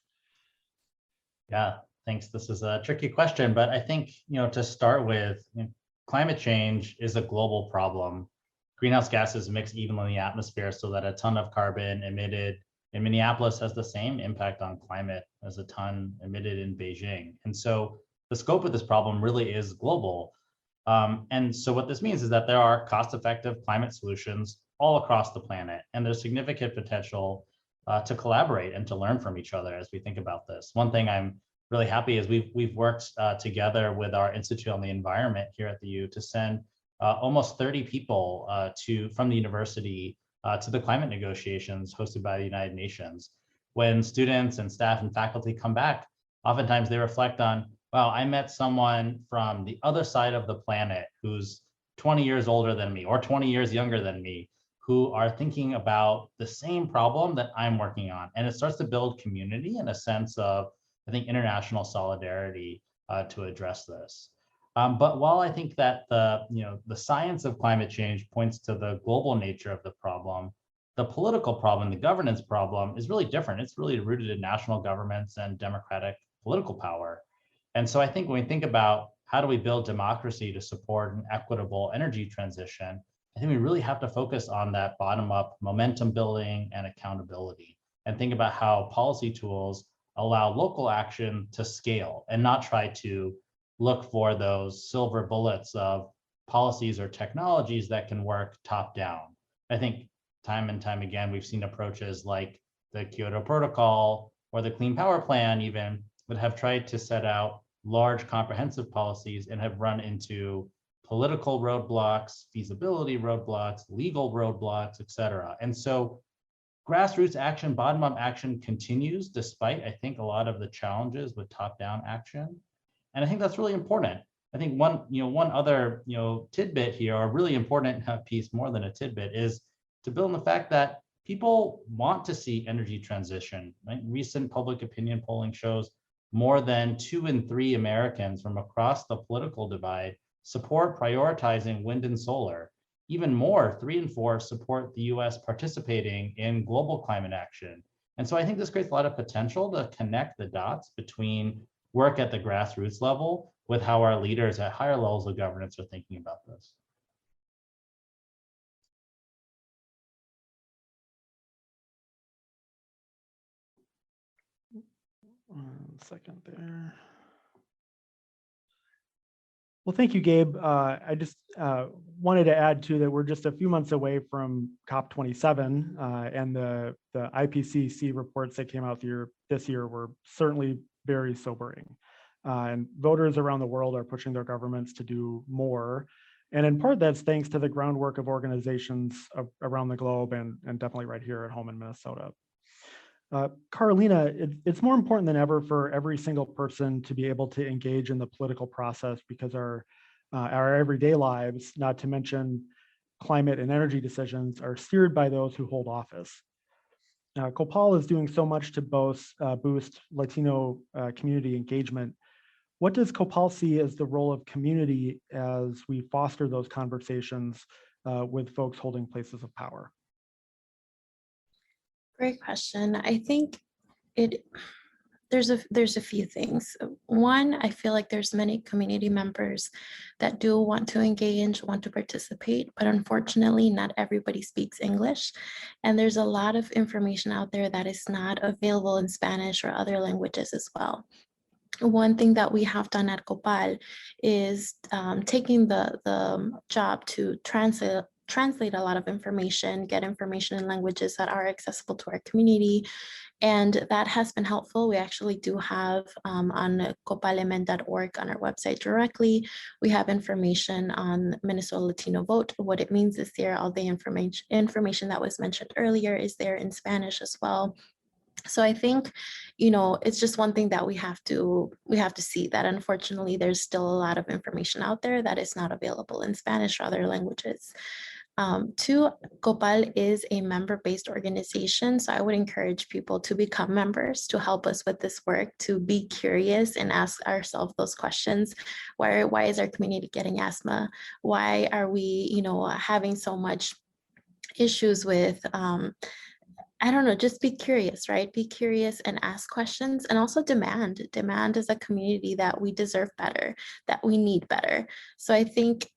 Yeah, thanks. This is a tricky question, but I think, to start with, climate change is a global problem. Greenhouse gases mix evenly in the atmosphere so that a ton of carbon emitted in Minneapolis has the same impact on climate as a ton emitted in Beijing. And so the scope of this problem really is global. And so what this means is that there are cost-effective climate solutions all across the planet, and there's significant potential to collaborate and to learn from each other as we think about this. One thing I'm really happy is we've worked together with our Institute on the Environment here at the U to send almost 30 people from the university to the climate negotiations hosted by the United Nations. When students and staff and faculty come back, oftentimes they reflect on, wow, I met someone from the other side of the planet who's 20 years older than me or 20 years younger than me, who are thinking about the same problem that I'm working on. And it starts to build community and a sense of, I think, international solidarity to address this. But while I think that the science of climate change points to the global nature of the problem, the political problem, the governance problem is really different. It's really rooted in national governments and democratic political power. And so I think when we think about how do we build democracy to support an equitable energy transition, I think we really have to focus on that bottom-up momentum building and accountability, and think about how policy tools allow local action to scale and not try to look for those silver bullets of policies or technologies that can work top down. I think time and time again, we've seen approaches like the Kyoto Protocol or the Clean Power Plan even that have tried to set out large comprehensive policies and have run into political roadblocks, feasibility roadblocks, legal roadblocks, et cetera. And so grassroots action, bottom-up action continues despite, I think, a lot of the challenges with top-down action. And I think that's really important. I think one other tidbit here, or really important piece more than a tidbit, is to build on the fact that people want to see energy transition. Right? Recent public opinion polling shows more than 2 in 3 Americans from across the political divide support prioritizing wind and solar. Even more, 3 in 4 support the US participating in global climate action. And so I think this creates a lot of potential to connect the dots between work at the grassroots level with how our leaders at higher levels of governance are thinking about this. One second there. Well, thank you, Gabe. I just wanted to add too that we're just a few months away from COP27, and the IPCC reports that came out this year were certainly very sobering. And voters around the world are pushing their governments to do more. And in part, that's thanks to the groundwork of organizations around the globe and definitely right here at home in Minnesota. Carolina, it's more important than ever for every single person to be able to engage in the political process because our everyday lives, not to mention climate and energy decisions, are steered by those who hold office. COPAL is doing so much to boost Latino community engagement. What does COPAL see as the role of community as we foster those conversations with folks holding places of power? Great question. I think there's a few things. One, I feel like there's many community members that do want to engage, want to participate, but unfortunately not everybody speaks English. And there's a lot of information out there that is not available in Spanish or other languages as well. One thing that we have done at COPAL is taking the job to translate a lot of information, get information in languages that are accessible to our community. And that has been helpful. We actually do have on copalemen.org on our website directly, we have information on Minnesota Latino Vote. What it means is there, all the information that was mentioned earlier is there in Spanish as well. So I think, it's just one thing that we have to see that unfortunately there's still a lot of information out there that is not available in Spanish or other languages. Two, COPAL is a member-based organization, so I would encourage people to become members to help us with this work, to be curious and ask ourselves those questions. Why is our community getting asthma? Why are we, having so much issues with I don't know, just be curious, right? Be curious and ask questions, and also demand as a community that we deserve better, that we need better. So I think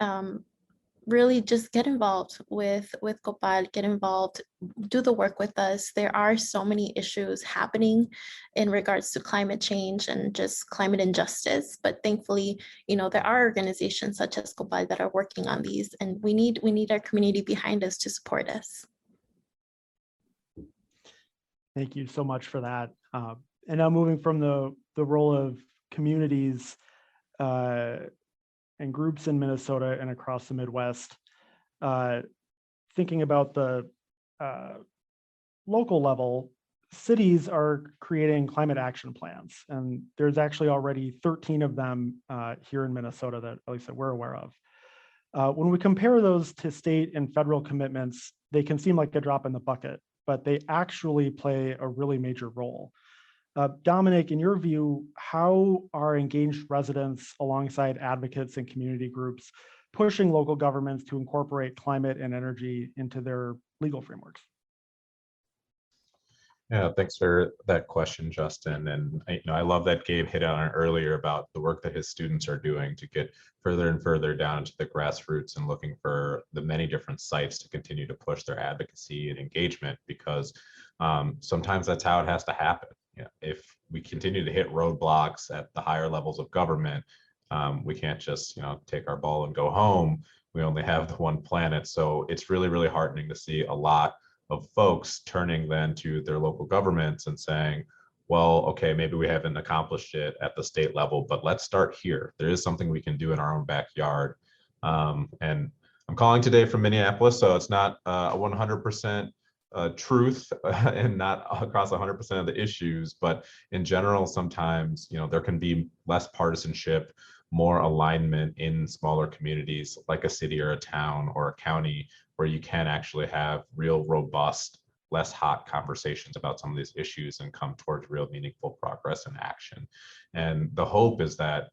really just get involved with COPAL, get involved, do the work with us. There are so many issues happening in regards to climate change and just climate injustice. But thankfully, there are organizations such as COPAL that are working on these, and we need our community behind us to support us. Thank you so much for that. And now moving from the role of communities and groups in Minnesota and across the Midwest, thinking about the local level, cities are creating climate action plans. And there's actually already 13 of them here in Minnesota that at least that we're aware of. When we compare those to state and federal commitments, they can seem like a drop in the bucket, but they actually play a really major role. Dominic, in your view, how are engaged residents alongside advocates and community groups pushing local governments to incorporate climate and energy into their legal frameworks? Yeah, thanks for that question, Justin. And I love that Gabe hit on it earlier about the work that his students are doing to get further and further down into the grassroots and looking for the many different sites to continue to push their advocacy and engagement, because sometimes that's how it has to happen. If we continue to hit roadblocks at the higher levels of government, we can't just take our ball and go home. We only have the one planet. So it's really, really heartening to see a lot of folks turning then to their local governments and saying, well, okay, maybe we haven't accomplished it at the state level, but let's start here. There is something we can do in our own backyard. And I'm calling today from Minneapolis, so it's not a 100% truth and not across 100% of the issues, but in general, sometimes, there can be less partisanship, more alignment in smaller communities like a city or a town or a county, where you can actually have real robust, less hot conversations about some of these issues and come towards real meaningful progress and action. And the hope is that,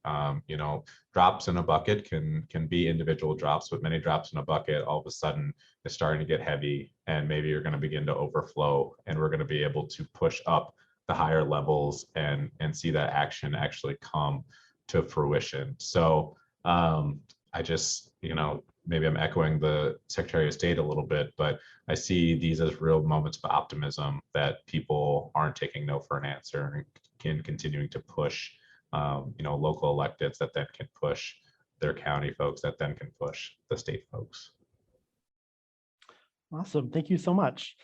drops in a bucket can be individual drops, but many drops in a bucket all of a sudden is starting to get heavy, and maybe you're going to begin to overflow, and we're going to be able to push up the higher levels and see that action actually come to fruition. So I just, maybe I'm echoing the Secretary of State a little bit, but I see these as real moments of optimism that people aren't taking no for an answer and can continuing to push, local electeds that then can push their county folks that then can push the state folks. Awesome, thank you so much.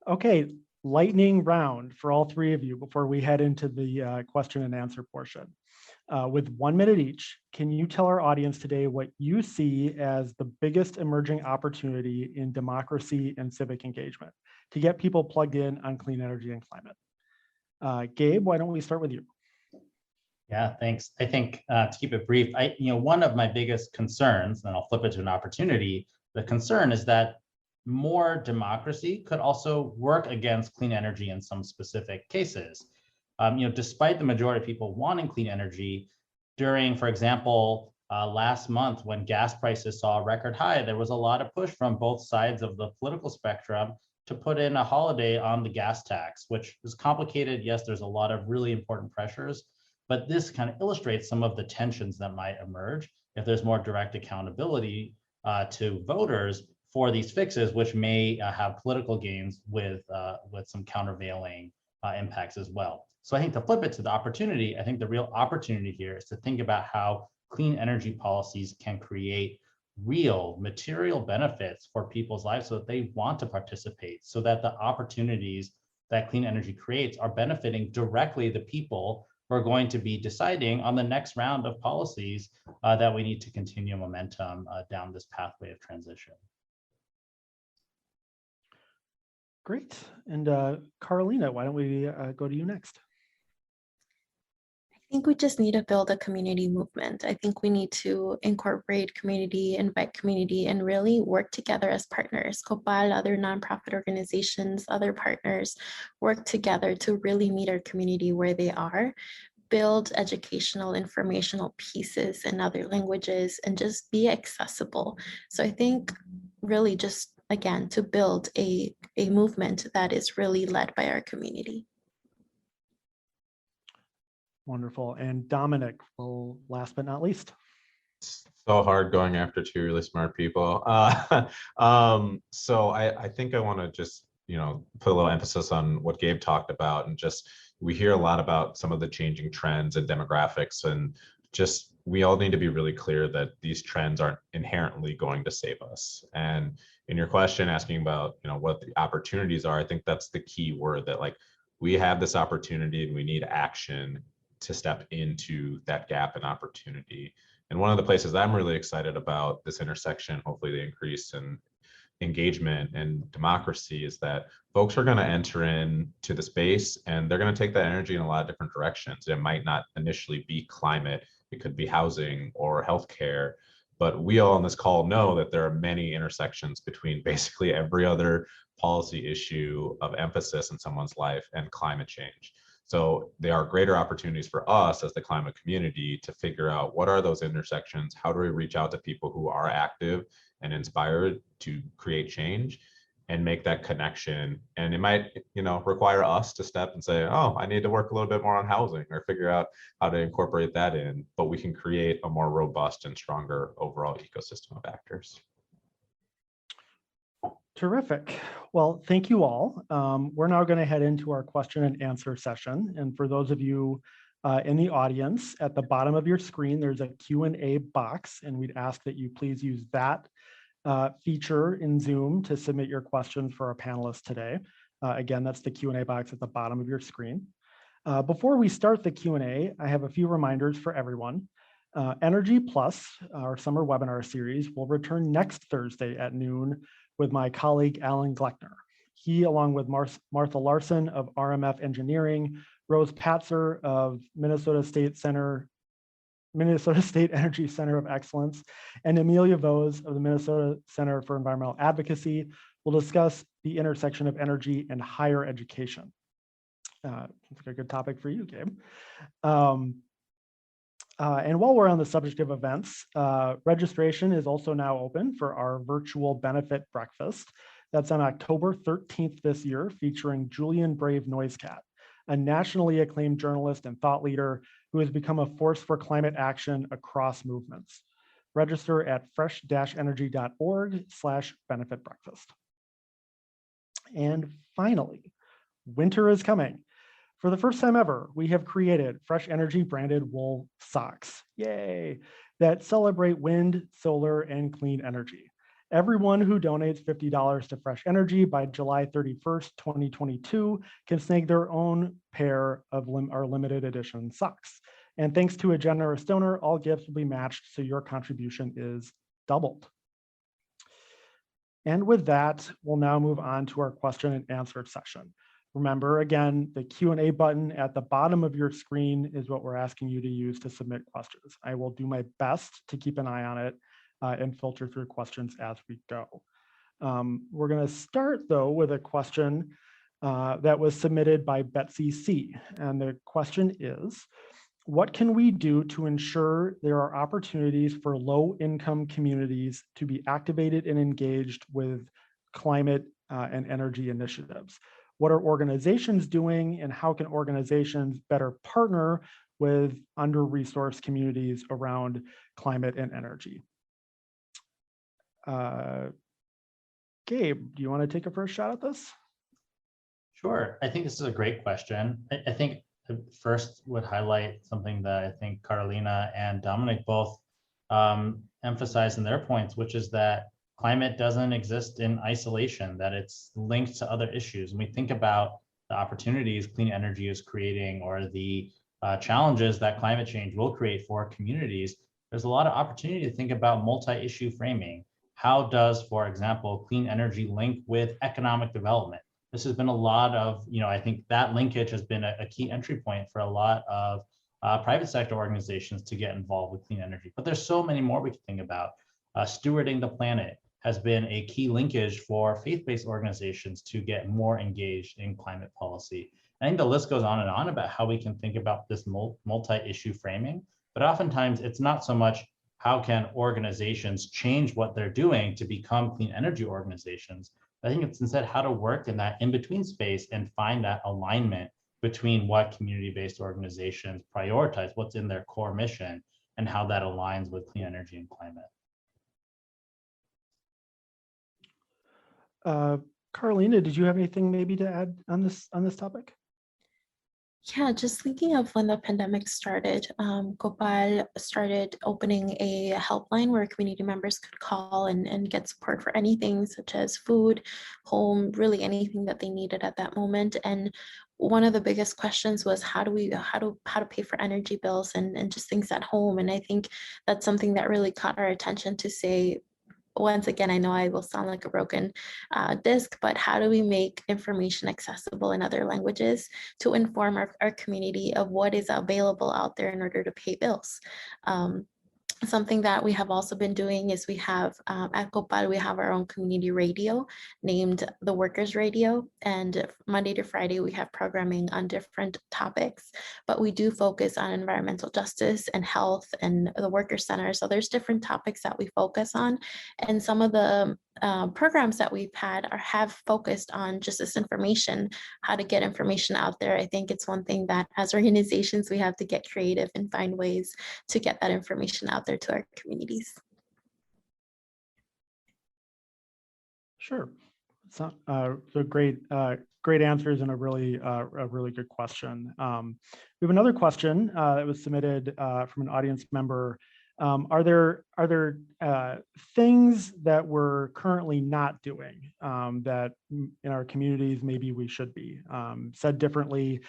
Okay, lightning round for all three of you before we head into the question and answer portion. With 1 minute each, can you tell our audience today what you see as the biggest emerging opportunity in democracy and civic engagement to get people plugged in on clean energy and climate? Gabe, why don't we start with you? Yeah, thanks. I think to keep it brief, one of my biggest concerns, and I'll flip it to an opportunity, the concern is that more democracy could also work against clean energy in some specific cases. Despite the majority of people wanting clean energy, during, for example, last month when gas prices saw a record high, there was a lot of push from both sides of the political spectrum to put in a holiday on the gas tax, which is complicated. Yes, there's a lot of really important pressures, but this kind of illustrates some of the tensions that might emerge if there's more direct accountability to voters for these fixes, which may have political gains with some countervailing impacts as well. So I think to flip it to the opportunity, I think the real opportunity here is to think about how clean energy policies can create real material benefits for people's lives so that they want to participate, so that the opportunities that clean energy creates are benefiting directly the people who are going to be deciding on the next round of policies that we need to continue momentum down this pathway of transition. Great. And Carolina, why don't we go to you next? I think we just need to build a community movement. I think we need to incorporate community, invite community, and really work together as partners. COPAL, other nonprofit organizations, other partners, work together to really meet our community where they are, build educational, informational pieces in other languages, and just be accessible. So I think really just, again, to build a movement that is really led by our community. Wonderful. And Dominic, well, last but not least. So hard going after two really smart people. So I think I want to just, put a little emphasis on what Gabe talked about, and just, we hear a lot about some of the changing trends and demographics, and just, we all need to be really clear that these trends aren't inherently going to save us. And in your question asking about, what the opportunities are, I think that's the key word, that like, we have this opportunity and we need action to step into that gap and opportunity. And one of the places that I'm really excited about this intersection, hopefully the increase in engagement and democracy, is that folks are going to enter into the space and they're going to take that energy in a lot of different directions. It might not initially be climate, it could be housing or healthcare, but we all on this call know that there are many intersections between basically every other policy issue of emphasis in someone's life and climate change. So there are greater opportunities for us as the climate community to figure out what are those intersections, how do we reach out to people who are active and inspired to create change and make that connection. And it might, require us to step and say, oh, I need to work a little bit more on housing, or figure out how to incorporate that in, but we can create a more robust and stronger overall ecosystem of actors. Terrific. Well, thank you all. We're now going to head into our question and answer session. And for those of you in the audience, at the bottom of your screen, there's a Q&A box, and we'd ask that you please use that feature in Zoom to submit your questions for our panelists today. Again, that's the Q&A box at the bottom of your screen. Before we start the Q&A, I have a few reminders for everyone. Energy Plus, our summer webinar series, will return next Thursday at noon with my colleague, Alan Gleckner. He, along with Martha Larson of RMF Engineering, Rose Patzer of Minnesota State Energy Center of Excellence, and Amelia Vose of the Minnesota Center for Environmental Advocacy will discuss the intersection of energy and higher education. Sounds like a good topic for you, Gabe. And while we're on the subject of events, registration is also now open for our virtual benefit breakfast. That's on October 13th this year, featuring Julian Brave Noisecat, a nationally acclaimed journalist and thought leader who has become a force for climate action across movements. Register at fresh-energy.org/benefit breakfast. And finally, winter is coming. For the first time ever, we have created Fresh Energy branded wool socks, yay, that celebrate wind, solar, and clean energy. Everyone who donates $50 to Fresh Energy by July 31st, 2022 can snag their own pair of our limited edition socks. And thanks to a generous donor, all gifts will be matched, so your contribution is doubled. And with that, we'll now move on to our question and answer session. Remember, again, the Q&A button at the bottom of your screen is what we're asking you to use to submit questions. I will do my best to keep an eye on it and filter through questions as we go. We're going to start, though, with a question that was submitted by Betsy C. And the question is, what can we do to ensure there are opportunities for low-income communities to be activated and engaged with climate and energy initiatives? What are organizations doing, and how can organizations better partner with under-resourced communities around climate and energy? Gabe, do you want to take a first shot at this? Sure. I think this is a great question. I think I first would highlight something that I think Carolina and Dominic both emphasized in their points, which is that climate doesn't exist in isolation, that it's linked to other issues. When we think about the opportunities clean energy is creating, or the challenges that climate change will create for communities, there's a lot of opportunity to think about multi-issue framing. How does, for example, clean energy link with economic development? This has been a lot of, I think that linkage has been a key entry point for a lot of private sector organizations to get involved with clean energy. But there's so many more we can think about. Stewarding the planet has been a key linkage for faith-based organizations to get more engaged in climate policy. I think the list goes on and on about how we can think about this multi-issue framing, but oftentimes it's not so much how can organizations change what they're doing to become clean energy organizations. I think it's instead how to work in that in-between space and find that alignment between what community-based organizations prioritize, what's in their core mission, and how that aligns with clean energy and climate. Carolina, did you have anything maybe to add on this topic? Yeah, just thinking of when the pandemic started, COPAL started opening a helpline where community members could call and get support for anything such as food, home, really anything that they needed at that moment. And one of the biggest questions was how to pay for energy bills and just things at home. And I think that's something that really caught our attention to say, once again, I know I will sound like a broken disc, but how do we make information accessible in other languages to inform our community of what is available out there in order to pay bills? Something that we have also been doing is we have at COPAL, we have our own community radio named the Workers Radio. And Monday to Friday, we have programming on different topics, but we do focus on environmental justice and health and the worker center. So there's different topics that we focus on. And some of the programs that we've had have focused on just this information, how to get information out there. I think it's one thing that as organizations, we have to get creative and find ways to get that information out there to our communities. Sure. So great answers and a really good question. We have another question that was submitted from an audience member. Are there things that we're currently not doing that in our communities maybe we should be? Said differently,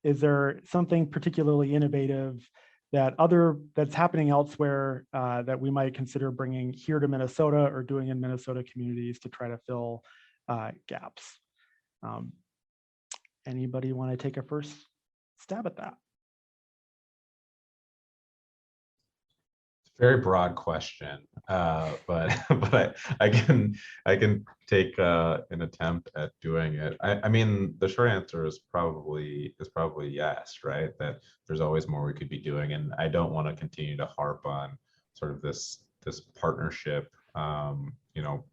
is there something particularly innovative that's happening elsewhere that we might consider bringing here to Minnesota or doing in Minnesota communities to try to fill gaps? Anybody want to take a first stab at that? Very broad question, but I can take an attempt at doing it. I mean, the short answer is probably yes, right? That there's always more we could be doing, and I don't want to continue to harp on sort of this partnership,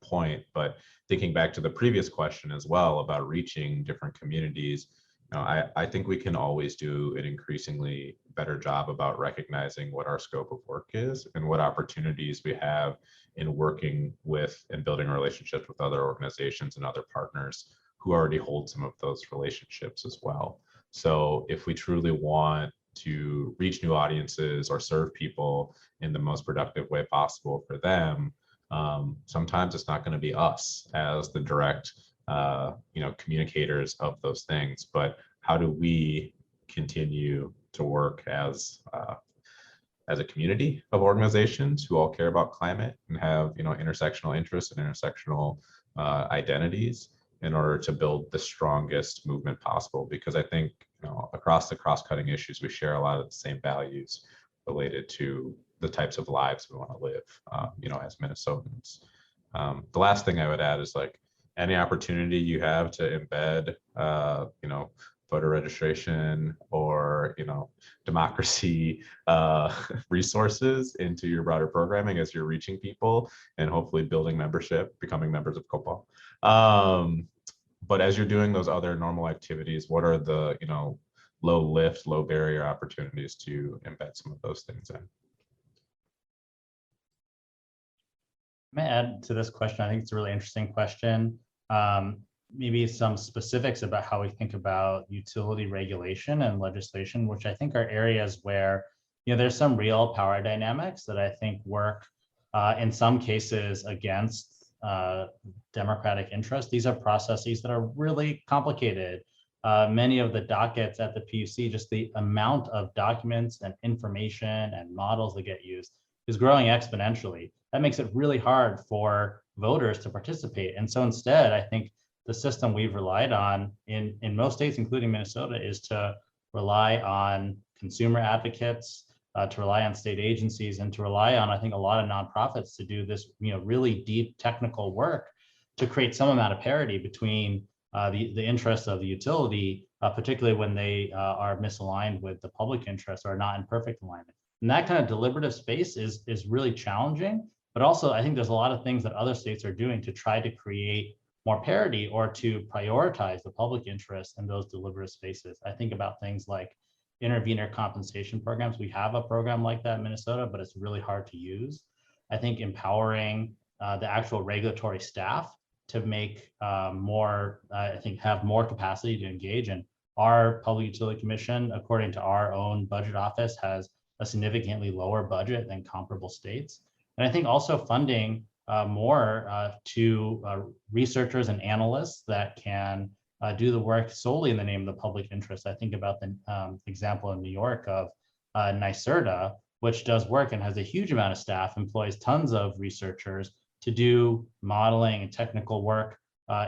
point. But thinking back to the previous question as well about reaching different communities. I think we can always do an increasingly better job about recognizing what our scope of work is and what opportunities we have in working with and building relationships with other organizations and other partners who already hold some of those relationships as well. So if we truly want to reach new audiences or serve people in the most productive way possible for them, sometimes it's not going to be us as the direct communicators of those things, but how do we continue to work as a community of organizations who all care about climate and have, intersectional interests and intersectional identities in order to build the strongest movement possible. Because I think, across the cross-cutting issues, we share a lot of the same values related to the types of lives we want to live, as Minnesotans. The last thing I would add is, like, any opportunity you have to embed, voter registration or, democracy resources into your broader programming as you're reaching people and hopefully building membership, becoming members of COPAL. But as you're doing those other normal activities, what are the, low lift, low barrier opportunities to embed some of those things in? May I add to this question? I think it's a really interesting question. Maybe some specifics about how we think about utility regulation and legislation, which I think are areas where, there's some real power dynamics that I think work in some cases against democratic interest. These are processes that are really complicated. Many of the dockets at the PUC, just the amount of documents and information and models that get used is growing exponentially. That makes it really hard for voters to participate. And so instead, I think the system we've relied on in most states, including Minnesota, is to rely on consumer advocates, to rely on state agencies, and to rely on, I think, a lot of nonprofits to do this, really deep technical work to create some amount of parity between the interests of the utility, particularly when they are misaligned with the public interest or not in perfect alignment. And that kind of deliberative space is really challenging, but also I think there's a lot of things that other states are doing to try to create more parity or to prioritize the public interest in those deliberative spaces. I think about things like intervener compensation programs. We have a program like that in Minnesota, but it's really hard to use. I think empowering the actual regulatory staff to make have more capacity to engage. And our Public Utility Commission, according to our own budget office, has a significantly lower budget than comparable states. And I think also funding more to researchers and analysts that can do the work solely in the name of the public interest. I think about the example in New York of NYSERDA, which does work and has a huge amount of staff, employs tons of researchers to do modeling and technical work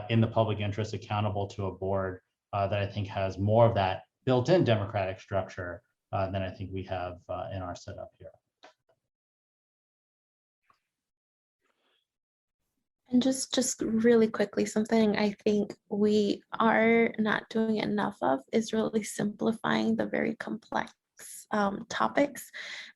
in the public interest, accountable to a board that I think has more of that built-in democratic structure than I think we have in our setup here. And just really quickly, something I think we are not doing enough of is really simplifying the very complex topics.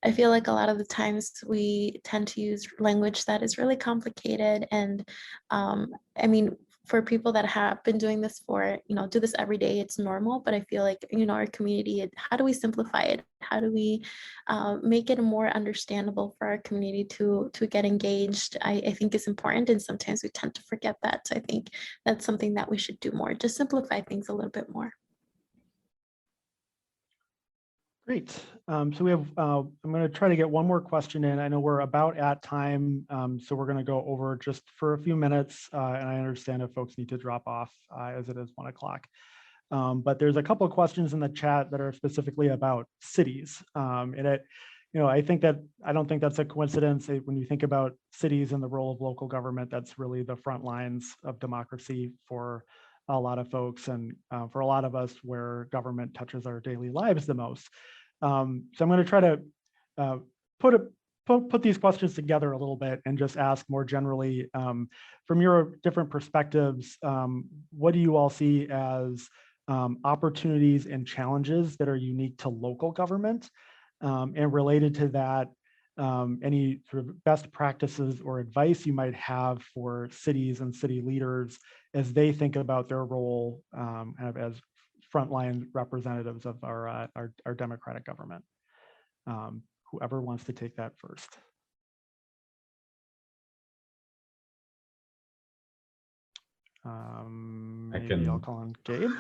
I feel like a lot of the times we tend to use language that is really complicated. And I mean, for people that have been doing this for, do this every day, it's normal. But I feel like, our community, how do we simplify it? How do we make it more understandable for our community to get engaged? I think is important. And sometimes we tend to forget that. So I think that's something that we should do more, just simplify things a little bit more. Great. So we have, I'm going to try to get one more question in. I know we're about at time, so we're going to go over just for a few minutes, and I understand if folks need to drop off as it is 1 o'clock. But there's a couple of questions in the chat that are specifically about cities. And I don't think that's a coincidence. When you think about cities and the role of local government, that's really the front lines of democracy for a lot of folks, and for a lot of us where government touches our daily lives the most. So I'm going to try to put these questions together a little bit and just ask more generally, from your different perspectives, what do you all see as opportunities and challenges that are unique to local government? And related to that, any sort of best practices or advice you might have for cities and city leaders as they think about their role kind of as frontline representatives of our democratic government. Whoever wants to take that first. Maybe I'll call on Gabe.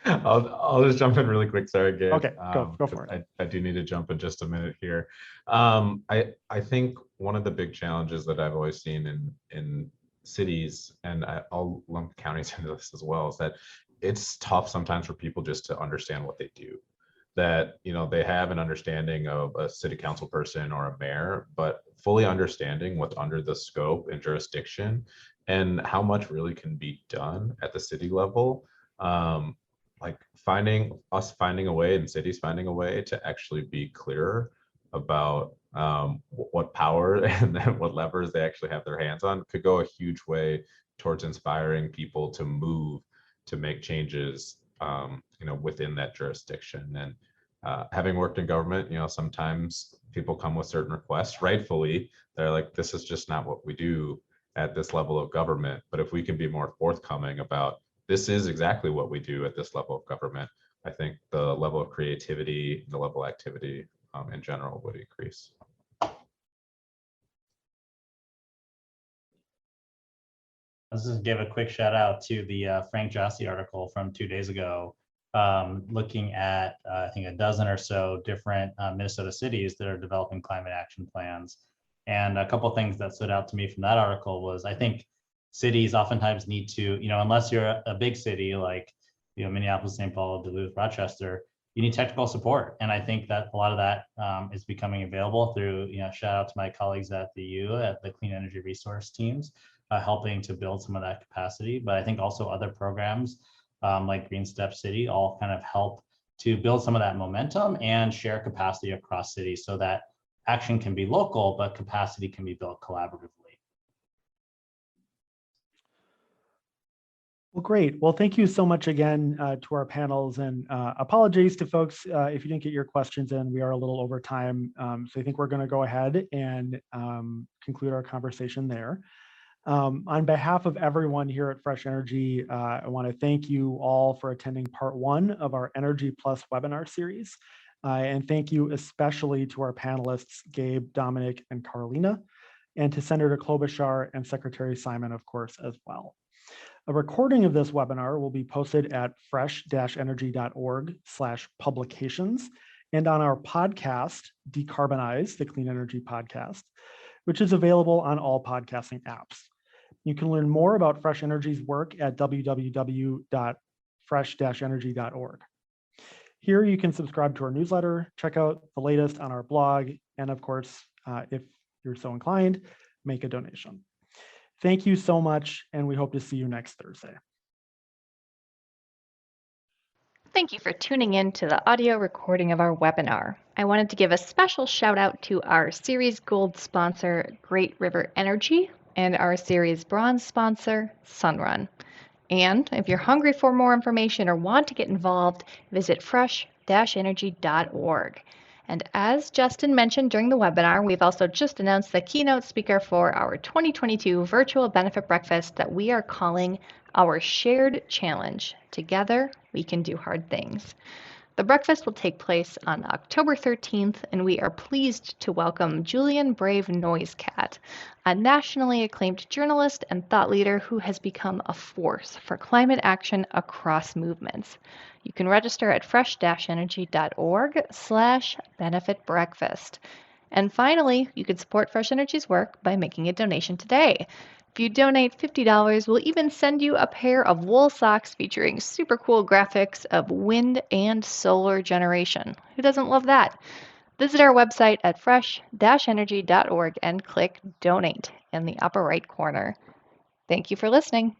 I'll just jump in really quick. Sorry, Gabe. Okay, go for it. I do need to jump in just a minute here. I think one of the big challenges that I've always seen in cities, and I'll lump counties into this as well, is that it's tough sometimes for people just to understand what they do. that, they have an understanding of a city council person or a mayor, but fully understanding what's under the scope and jurisdiction and how much really can be done at the city level. Like finding a way and cities finding a way to actually be clearer about what power and what levers they actually have their hands on could go a huge way towards inspiring people to move, to make changes, within that jurisdiction. And having worked in government, sometimes people come with certain requests, rightfully. They're like, this is just not what we do at this level of government. But if we can be more forthcoming about this is exactly what we do at this level of government, I think the level of creativity, the level of activity in general would increase. Let's just give a quick shout out to the Frank Jossi article from 2 days ago, looking at, I think, a dozen or so different Minnesota cities that are developing climate action plans. And a couple of things that stood out to me from that article was, I think cities oftentimes need to, unless you're a big city like, Minneapolis, St. Paul, Duluth, Rochester, you need technical support. And I think that a lot of that is becoming available through, shout out to my colleagues at the U, at the clean energy resource teams, helping to build some of that capacity. But I think also other programs like Green Step City all kind of help to build some of that momentum and share capacity across cities so that action can be local, but capacity can be built collaboratively. Well, great. Well, thank you so much again to our panels, and apologies to folks if you didn't get your questions in. We are a little over time, so I think we're going to go ahead and conclude our conversation there. On behalf of everyone here at Fresh Energy, I want to thank you all for attending part 1 of our Energy Plus webinar series. And thank you especially to our panelists, Gabe, Dominic, and Carolina, and to Senator Klobuchar and Secretary Simon, of course, as well. A recording of this webinar will be posted at fresh-energy.org/publications and on our podcast, Decarbonize, the Clean Energy Podcast, which is available on all podcasting apps. You can learn more about Fresh Energy's work at www.fresh-energy.org. Here you can subscribe to our newsletter, check out the latest on our blog, and of course, if you're so inclined, make a donation. Thank you so much, and we hope to see you next Thursday. Thank you for tuning in to the audio recording of our webinar. I wanted to give a special shout out to our Series Gold sponsor, Great River Energy, and our Series Bronze sponsor, Sunrun. And if you're hungry for more information or want to get involved, visit fresh-energy.org. And as Justin mentioned during the webinar, we've also just announced the keynote speaker for our 2022 virtual benefit breakfast that we are calling our Shared Challenge. Together, we can do hard things. The breakfast will take place on October 13th, and we are pleased to welcome Julian Brave Noisecat, a nationally acclaimed journalist and thought leader who has become a force for climate action across movements. You can register at fresh-energy.org/benefit breakfast. And finally, you can support Fresh Energy's work by making a donation today. If you donate $50, we'll even send you a pair of wool socks featuring super cool graphics of wind and solar generation. Who doesn't love that? Visit our website at fresh-energy.org and click Donate in the upper right corner. Thank you for listening.